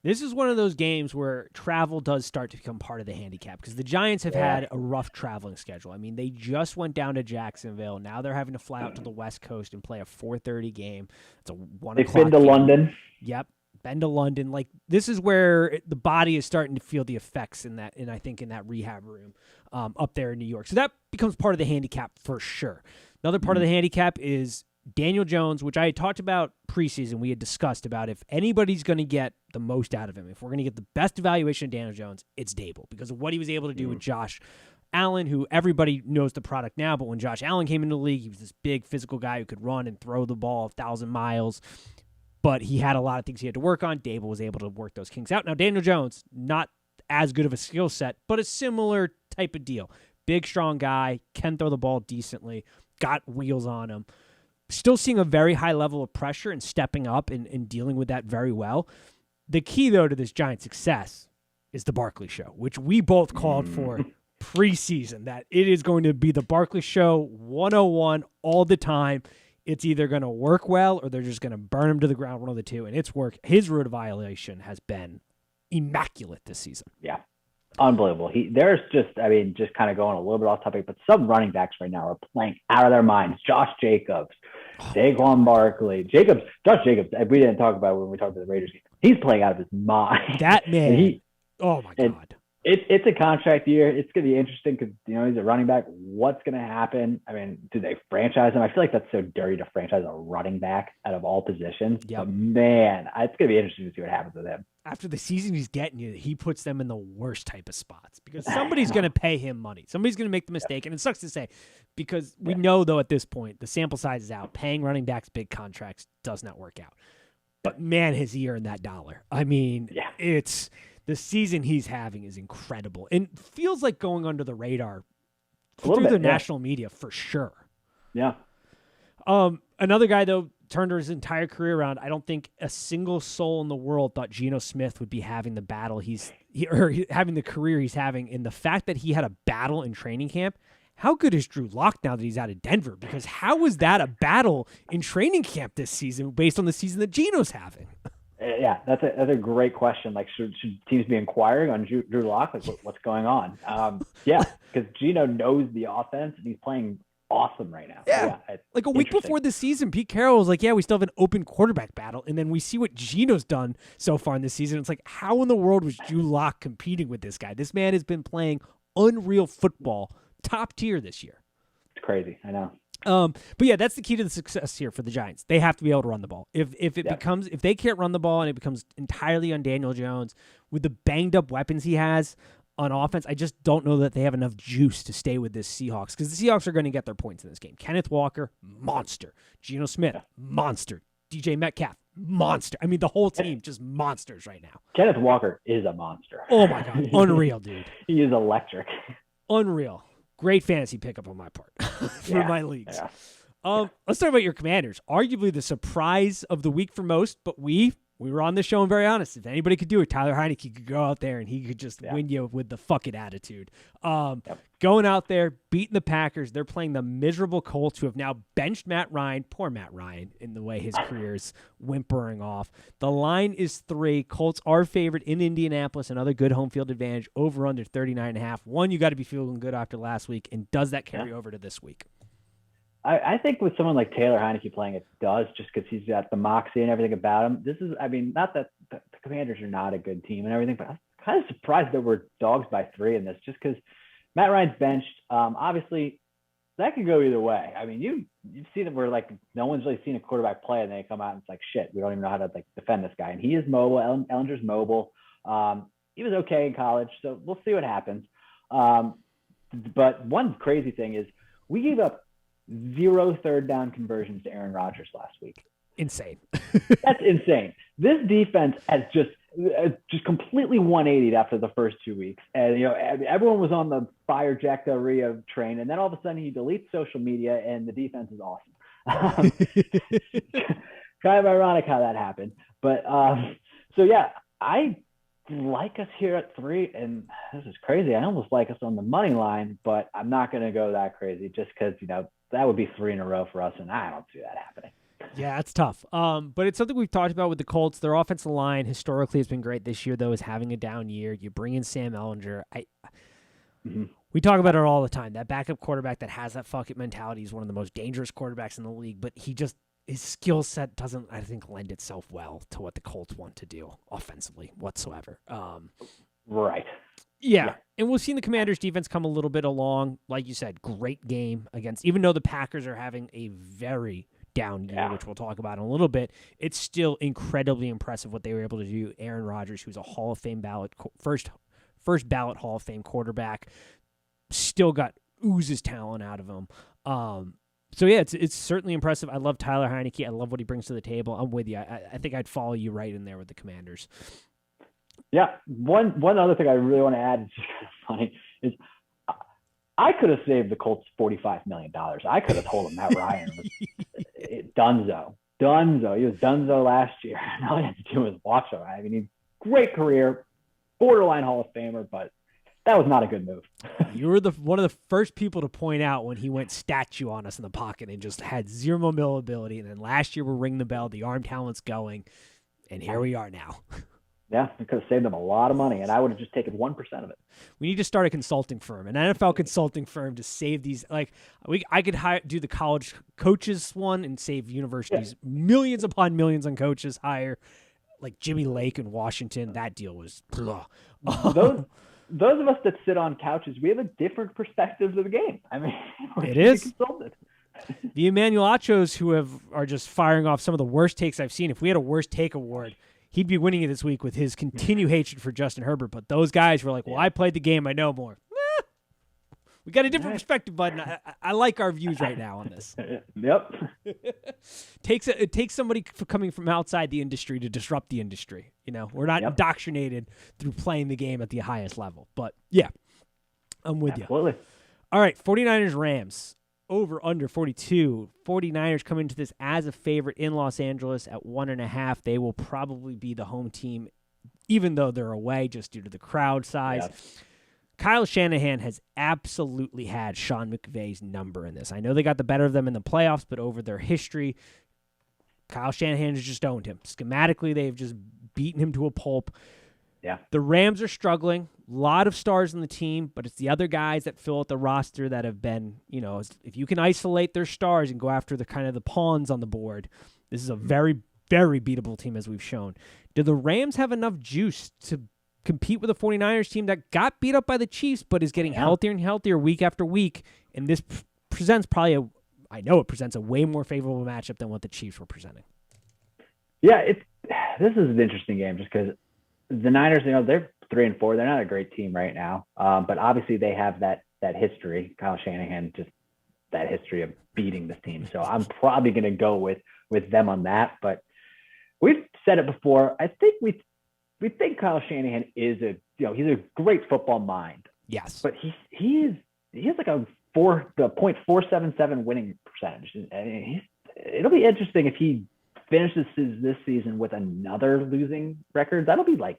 This is one of those games where travel does start to become part of the handicap because the Giants have had a rough traveling schedule. I mean, they just went down to Jacksonville. Now they're having to fly out to the West Coast and play a 4:30 game. It's a 1 o'clock They've been to game. London. Yep. Been to London. Like, this is where the body is starting to feel the effects in that, and I think in that rehab room up there in New York. So that becomes part of the handicap for sure. Another part of the handicap is Daniel Jones, which I had talked about preseason. We had discussed about if anybody's going to get the most out of him, if we're going to get the best evaluation of Daniel Jones, it's Dable because of what he was able to do with Josh Allen, who everybody knows the product now. But when Josh Allen came into the league, he was this big physical guy who could run and throw the ball 1,000 miles. But he had a lot of things he had to work on. Dable was able to work those kinks out. Now, Daniel Jones, not as good of a skill set, but a similar type of deal. Big, strong guy, can throw the ball decently, got wheels on him. Still seeing a very high level of pressure and stepping up and dealing with that very well. The key, though, to this Giant success is the Barkley Show, which we both called for preseason, that it is going to be the Barkley Show 101 all the time. It's either going to work well or they're just going to burn him to the ground, one of the two, and it's worked. His route violation has been immaculate this season. Yeah. Unbelievable. There's just kind of going a little bit off topic, but some running backs right now are playing out of their minds. Josh Jacobs, Saquon Barkley, Josh Jacobs, we didn't talk about when we talked about the Raiders game. He's playing out of his mind. That man. Oh my God. It's a contract year. It's going to be interesting because, he's a running back. What's going to happen? I mean, do they franchise him? I feel like that's so dirty to franchise a running back out of all positions. Yep. But man, it's going to be interesting to see what happens with him. After the season he's getting, he puts them in the worst type of spots because somebody's going to pay him money. Somebody's going to make the mistake. And it sucks to say because we know, though, at this point, the sample size is out. Paying running backs big contracts does not work out. But, man, has he earned that dollar. I mean, it's – the season he's having is incredible and feels like going under the radar through the national media for sure. Yeah. Another guy, though, turned his entire career around. I don't think a single soul in the world thought Geno Smith would be having the battle having the career he's having. And the fact that he had a battle in training camp, how good is Drew Lock now that he's out of Denver? Because how was that a battle in training camp this season based on the season that Geno's having? Yeah, that's a great question. Like, should teams be inquiring on Drew Lock? Like, what's going on? Because Geno knows the offense and he's playing awesome right now. Yeah, like a week before the season, Pete Carroll was like, "Yeah, we still have an open quarterback battle," and then we see what Geno's done so far in this season. It's like, how in the world was Drew Lock competing with this guy? This man has been playing unreal football, top tier this year. It's crazy. I know. But yeah, that's the key to the success here for the Giants. They have to be able to run the ball. If they can't run the ball and it becomes entirely on Daniel Jones with the banged up weapons he has on offense, I just don't know that they have enough juice to stay with this Seahawks because the Seahawks are going to get their points in this game. Kenneth Walker, monster. Geno Smith, monster. DJ Metcalf, monster. I mean, the whole team just monsters right now. Kenneth Walker is a monster. Oh my God, unreal, dude. He is electric. Unreal. Great fantasy pickup on my part for my leagues. Yeah. Let's talk about your Commanders. Arguably the surprise of the week for most, but we were on this show and very honest. If anybody could do it, Tyler Heineke could go out there and he could just win you with the fuck it attitude. Going out there, beating the Packers. They're playing the miserable Colts who have now benched Matt Ryan. Poor Matt Ryan in the way his career is whimpering off. The line is 3. Colts are favored in Indianapolis. Another good home field advantage over under 39.5. One, you got to be feeling good after last week. And does that carry over to this week? I think with someone like Taylor Heineke playing, it does just because he's got the moxie and everything about him. This is, not that the Commanders are not a good team and everything, but I'm kind of surprised that we're dogs by 3 in this just because Matt Ryan's benched. Obviously, that could go either way. I mean, you've seen it where, like, no one's really seen a quarterback play and they come out and it's like, shit, we don't even know how to, like, defend this guy. And he is mobile. Ellinger's mobile. He was okay in college, so we'll see what happens. But one crazy thing is we gave up 0 third down conversions to Aaron Rodgers last week. Insane. That's insane. This defense has just completely 180'd after the first 2 weeks. And, everyone was on the fire Jack Del Rio train. And then all of a sudden he deletes social media and the defense is awesome. Kind of ironic how that happened. But I like us here at 3. And this is crazy. I almost like us on the money line, but I'm not going to go that crazy just because, that would be 3 in a row for us, and I don't see that happening. Yeah, it's tough. But it's something we've talked about with the Colts. Their offensive line historically has been great. This year, though, is having a down year. You bring in Sam Ellinger. We talk about it all the time. That backup quarterback that has that fuck it mentality is one of the most dangerous quarterbacks in the league, but his skill set doesn't, I think, lend itself well to what the Colts want to do offensively whatsoever. Right. Yeah, and we've seen the Commanders' defense come a little bit along. Like you said, great game against, even though the Packers are having a very down year, which we'll talk about in a little bit, it's still incredibly impressive what they were able to do. Aaron Rodgers, who's a Hall of Fame first ballot Hall of Fame quarterback, still got oozes talent out of him. So yeah, it's certainly impressive. I love Tyler Heineke. I love what he brings to the table. I'm with you. I think I'd follow you right in there with the Commanders. Yeah. One other thing I really want to add is just kind of funny is I could have saved the Colts $45 million. I could have told them Matt Ryan was Dunzo. Dunzo. He was Dunzo last year. And all he had to do was watch him. I mean, he's great career, borderline Hall of Famer, but that was not a good move. You were one of the first people to point out when he went statue on us in the pocket and just had zero mobility. And then last year we're ringing the bell, the arm talent's going, and here we are now. Yeah, it could have saved them a lot of money, and I would have just taken 1% of it. We need to start a consulting firm, an NFL consulting firm, to save these. Like I could do the college coaches one and save universities millions upon millions on coaches. Hire like Jimmy Lake in Washington. That deal was. Those of us that sit on couches, we have a different perspective of the game. I mean, it is consulted. The Emmanuel Achos, who are just firing off some of the worst takes I've seen. If we had a worst take award, he'd be winning it this week with his continued hatred for Justin Herbert. But those guys were like, well, I played the game. I know more. We got a different perspective, bud. I like our views right now on this. Yep. It takes somebody coming from outside the industry to disrupt the industry. We're not indoctrinated through playing the game at the highest level. But, yeah, I'm with you. Absolutely. All right, 49ers Rams. Over under 42. 49ers come into this as a favorite in Los Angeles at 1.5. They will probably be the home team, even though they're away, just due to the crowd size. Yeah. Kyle Shanahan has absolutely had Sean McVay's number in this. I know they got the better of them in the playoffs, but over their history, Kyle Shanahan has just owned him. Schematically, they've just beaten him to a pulp. Yeah. The Rams are struggling. A lot of stars on the team, but it's the other guys that fill out the roster that have been, if you can isolate their stars and go after the kind of the pawns on the board, this is a very, very beatable team, as we've shown. Do the Rams have enough juice to compete with the 49ers team that got beat up by the Chiefs, but is getting healthier and healthier week after week? And this presents I know it presents a way more favorable matchup than what the Chiefs were presenting. Yeah, this is an interesting game just because the Niners, they're 3-4. They're not a great team right now, but obviously they have that history. Kyle Shanahan, just that history of beating this team. So I'm probably going to go with them on that. But we've said it before. I think we think Kyle Shanahan is he's a great football mind. Yes, but he has like a .477 winning percentage. And it'll be interesting if he finishes this season with another losing record. That'll be like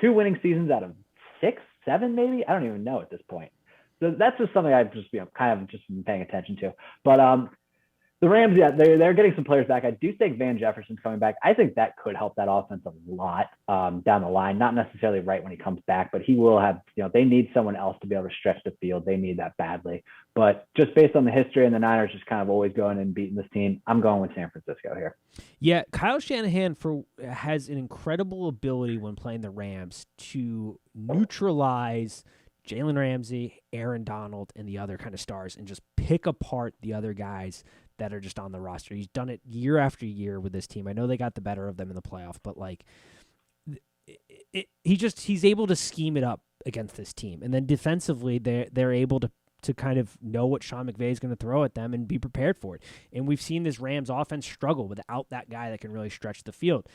2 winning seasons out of 6, 7, maybe. I don't even know at this point. So that's just something I've just kind of just been paying attention to. But the Rams, they're getting some players back. I do think Van Jefferson's coming back. I think that could help that offense a lot down the line. Not necessarily right when he comes back, but he will have. They need someone else to be able to stretch the field. They need that badly. But just based on the history and the Niners just kind of always going and beating this team, I'm going with San Francisco here. Yeah, Kyle Shanahan has an incredible ability when playing the Rams to neutralize Jalen Ramsey, Aaron Donald, and the other kind of stars, and just pick apart the other guys that are just on the roster. He's done it year after year with this team. I know they got the better of them in the playoff, but he's able to scheme it up against this team. And then defensively, they're able to kind of know what Sean McVay is going to throw at them and be prepared for it. And we've seen this Rams offense struggle without that guy that can really stretch the field.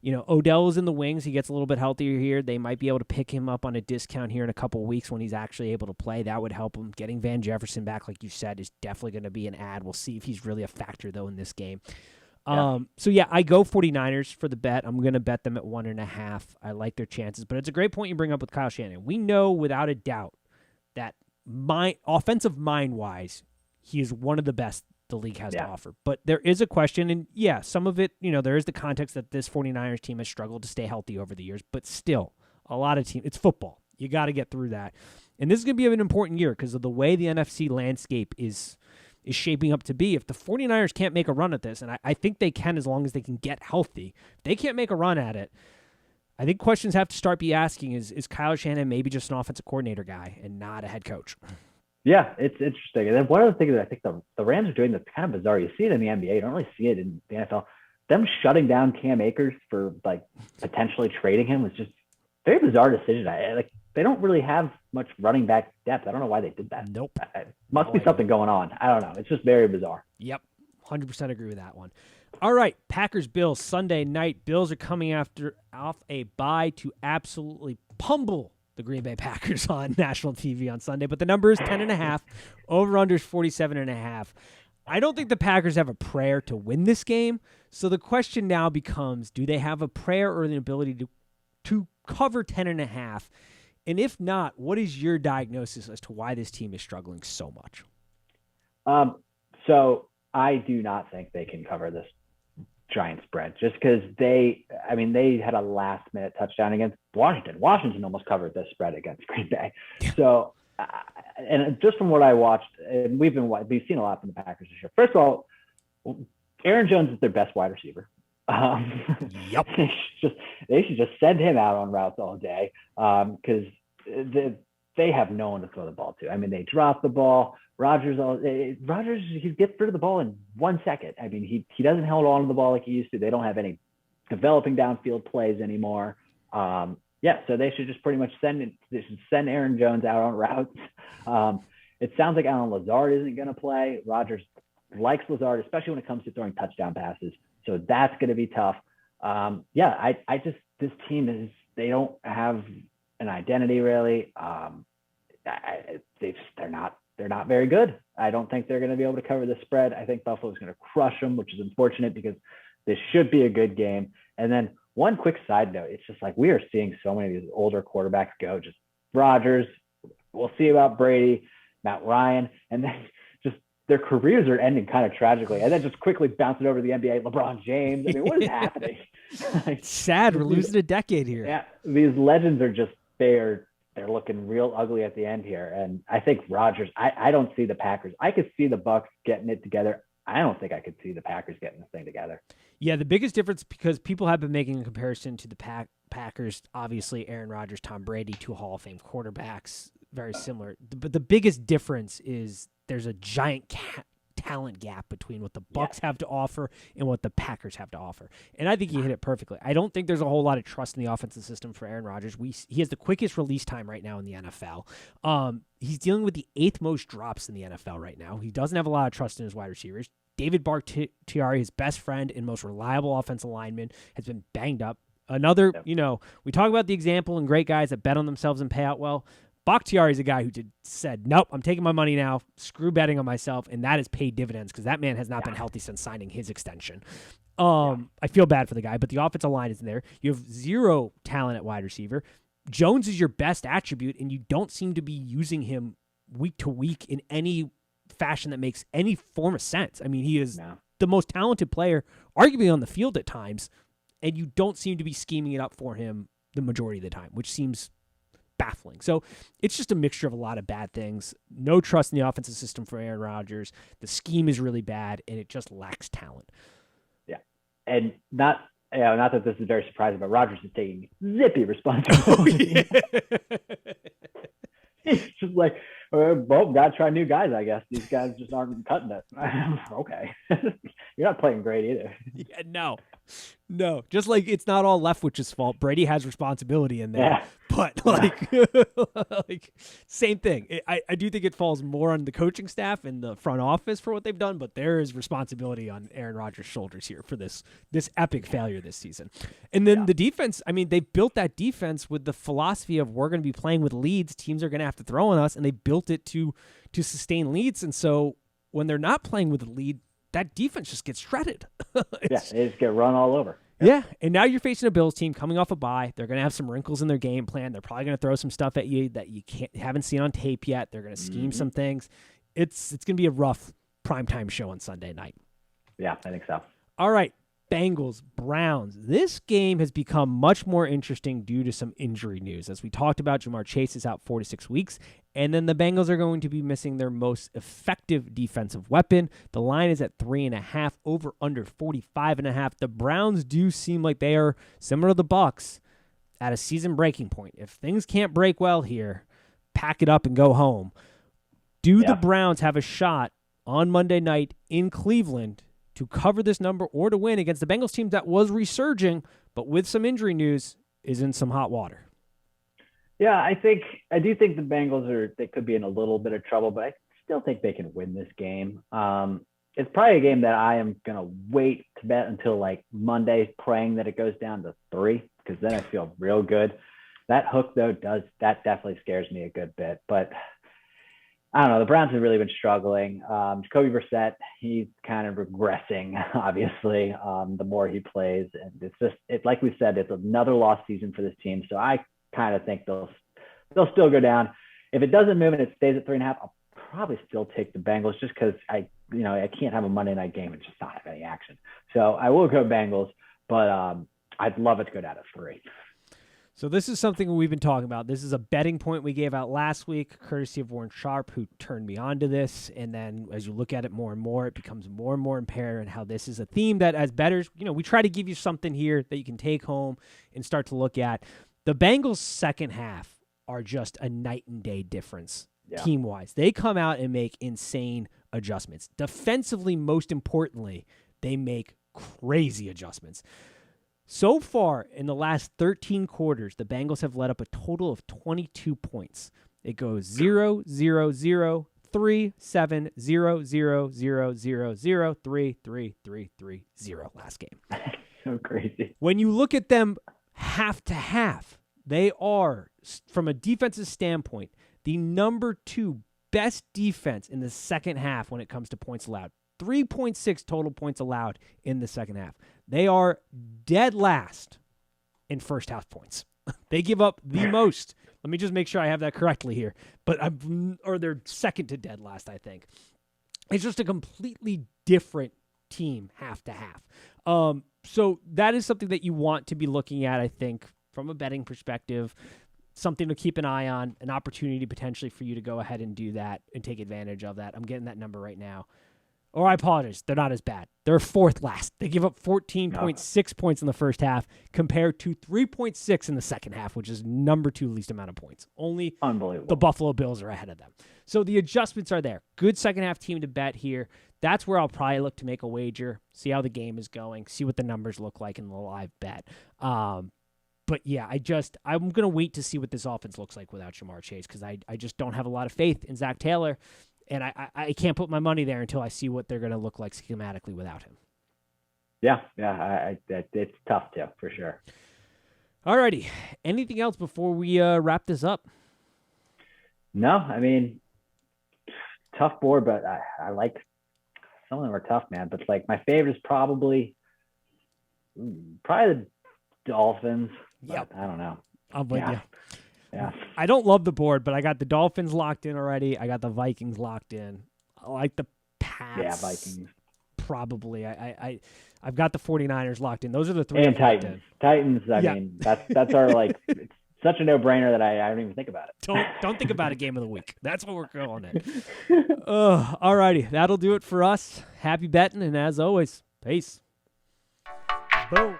Odell is in the wings. He gets a little bit healthier here. They might be able to pick him up on a discount here in a couple of weeks when he's actually able to play. That would help him. Getting Van Jefferson back, like you said, is definitely going to be an add. We'll see if he's really a factor, though, in this game. Yeah. I go 49ers for the bet. I'm going to bet them at 1.5. I like their chances. But it's a great point you bring up with Kyle Shanahan. We know without a doubt that offensive mind-wise, he is one of the best the league has to offer. But there is a question, and some of it, there is the context that this 49ers team has struggled to stay healthy over the years, but still, a lot of teams, it's football. You got to get through that. And this is going to be an important year because of the way the NFC landscape is shaping up to be. If the 49ers can't make a run at this, and I think they can as long as they can get healthy, if they can't make a run at it, I think questions have to start be asking, is Kyle Shanahan maybe just an offensive coordinator guy and not a head coach? Yeah, it's interesting. And then one of the things that I think the Rams are doing that's kind of bizarre, you see it in the NBA, you don't really see it in the NFL. Them shutting down Cam Akers for potentially trading him was just very bizarre decision. They don't really have much running back depth. I don't know why they did that. Nope. Must be something going on. I don't know. It's just very bizarre. Yep. 100% agree with that one. All right, Packers-Bills, Sunday night. Bills are coming off a bye to absolutely pummel the Green Bay Packers on national TV on Sunday, but the number is 10.5. Over-under is 47.5. I don't think the Packers have a prayer to win this game, so the question now becomes, do they have a prayer or the ability to cover 10.5? And if not, what is your diagnosis as to why this team is struggling so much? So I do not think they can cover this giant spread just because they had a last minute touchdown against Washington. Washington almost covered this spread against Green Bay. So, and just from what I watched, and we've seen a lot from the Packers this year. First of all, Aaron Jones is their best wide receiver. Yep. They should just send him out on routes all day because they have no one to throw the ball to. I mean, they drop the ball. Rodgers, he gets rid of the ball in 1 second. I mean, he doesn't hold on to the ball like he used to. They don't have any developing downfield plays anymore. So they should just pretty much send Aaron Jones out on routes. It sounds like Allen Lazard isn't going to play. Rodgers likes Lazard, especially when it comes to throwing touchdown passes. So that's going to be tough. This team they don't have an identity really. They're not very good. I don't think they're going to be able to cover the spread. I think Buffalo's going to crush them, which is unfortunate because this should be a good game. And then one quick side note, it's just like we are seeing so many of these older quarterbacks go, just Rodgers. We'll see about Brady, Matt Ryan, and then just their careers are ending kind of tragically. And then just quickly bounce it over to the NBA, LeBron James. I mean, what is happening? It's sad. We're losing a decade here. Yeah, these legends are just they're looking real ugly at the end here. And I think Rodgers, I don't see the Packers. I could see the Bucs getting it together. I don't think I could see the Packers getting this thing together. Yeah, the biggest difference, because people have been making a comparison to the Packers, obviously Aaron Rodgers, Tom Brady, two Hall of Fame quarterbacks, very similar. But the biggest difference is there's a giant talent gap between what the Bucs have to offer and what the Packers have to offer. And I think he hit it perfectly. I don't think there's a whole lot of trust in the offensive system for Aaron Rodgers. He has the quickest release time right now in the NFL. He's dealing with the 8th most drops in the NFL right now. He doesn't have a lot of trust in his wide receivers. David Bakhtiari, his best friend and most reliable offensive lineman, has been banged up. Another, we talk about the example and great guys that bet on themselves and pay out well. Bakhtiari is a guy who said, nope, I'm taking my money now, screw betting on myself, and that has paid dividends because that man has not been healthy since signing his extension. I feel bad for the guy, but the offensive line isn't there. You have zero talent at wide receiver. Jones is your best attribute, and you don't seem to be using him week to week in any fashion that makes any form of sense. I mean, he is the most talented player, arguably on the field at times, and you don't seem to be scheming it up for him the majority of the time, which seems baffling. So it's just a mixture of a lot of bad things. No trust in the offensive system for Aaron Rodgers. The scheme is really bad, and it just lacks talent. Yeah, and not that this is very surprising, but Rodgers is taking zippy responsibility. He's just like, well, got to try new guys, I guess. These guys just aren't cutting it. Okay. You're not playing great either. Yeah, no. Just like it's not all Leftwich's fault. Brady has responsibility in there. Yeah. But like same thing. I do think it falls more on the coaching staff and the front office for what they've done, but there is responsibility on Aaron Rodgers' shoulders here for this epic failure this season. And then the defense, I mean, they built that defense with the philosophy of we're going to be playing with leads. Teams are going to have to throw on us, and they built it to sustain leads. And so when they're not playing with a lead, that defense just gets shredded. They just get run all over. Yeah, and now you're facing a Bills team coming off a bye. They're going to have some wrinkles in their game plan. They're probably going to throw some stuff at you that you haven't seen on tape yet. They're going to scheme some things. It's going to be a rough primetime show on Sunday night. Yeah, I think so. All right, Bengals, Browns. This game has become much more interesting due to some injury news. As we talked about, Jamar Chase is out 4 to 6 weeks, and then the Bengals are going to be missing their most effective defensive weapon. The line is at 3.5, over under 45.5. The Browns do seem like they are similar to the Bucs at a season breaking point. If things can't break well here, pack it up and go home. Do the Browns have a shot on Monday night in Cleveland to cover this number or to win against the Bengals team that was resurging, but with some injury news is in some hot water? Yeah, I do think the Bengals they could be in a little bit of trouble, but I still think they can win this game. it's probably a game that I am going to wait to bet until like Monday, praying that it goes down to 3, because then I feel real good. That hook, though, that definitely scares me a good bit. But I don't know. The Browns have really been struggling. Jacoby Brissett, he's kind of regressing, obviously, the more he plays. And it's like we said, it's another lost season for this team. So I kind of think they'll still go down. If it doesn't move and it stays at 3.5, I'll probably still take the Bengals, just because I can't have a Monday night game and just not have any action. So I will go Bengals, but I'd love it to go down to 3. So this is something we've been talking about. This is a betting point we gave out last week, courtesy of Warren Sharp, who turned me on to this. And then as you look at it more and more, it becomes more and more apparent how this is a theme that as bettors, we try to give you something here that you can take home and start to look at. The Bengals' second half are just a night and day difference, team-wise. They come out and make insane adjustments. Defensively, most importantly, they make crazy adjustments. So far, in the last 13 quarters, the Bengals have let up a total of 22 points. It goes 0, 0, 0, 3, 7, 0, 0, 0, 0, 0, 3, 3, 3, 3, 0 last game. So crazy. When you look at them half to half, they are, from a defensive standpoint, the number 2 best defense in the second half when it comes to points allowed. 3.6 total points allowed in the second half. They are dead last in first half points. They give up the most. Let me just make sure I have that correctly here. Or they're second to dead last, I think. It's just a completely different team half to half. So that is something that you want to be looking at, I think, from a betting perspective. Something to keep an eye on, an opportunity potentially for you to go ahead and do that and take advantage of that. I'm getting that number right now. Or I apologize, they're not as bad. They're fourth last. They give up 14.6 points in the first half compared to 3.6 in the second half, which is number 2 least amount of points. Only Unbelievable. The Buffalo Bills are ahead of them. So the adjustments are there. Good second half team to bet here. That's where I'll probably look to make a wager, see how the game is going, see what the numbers look like in the live bet. But yeah, I'm going to wait to see what this offense looks like without Ja'Marr Chase, because I just don't have a lot of faith in Zach Taylor. And I can't put my money there until I see what they're going to look like schematically without him. Yeah, it's tough too, for sure. Alrighty. Anything else before we wrap this up? No, I mean, tough board, but I like some of them are tough, man. But like my favorite is probably the Dolphins. Yep. I don't know. I'm with you. Yeah. I don't love the board, but I got the Dolphins locked in already. I got the Vikings locked in. I like the Pats. Yeah, Vikings. Probably. I've got the 49ers locked in. Those are the 3. And Titans. Titans, I mean, that's our like it's such a no-brainer that I don't even think about it. Don't think about a game of the week. That's what we're calling it. All righty. That'll do it for us. Happy betting, and as always, peace. Boom.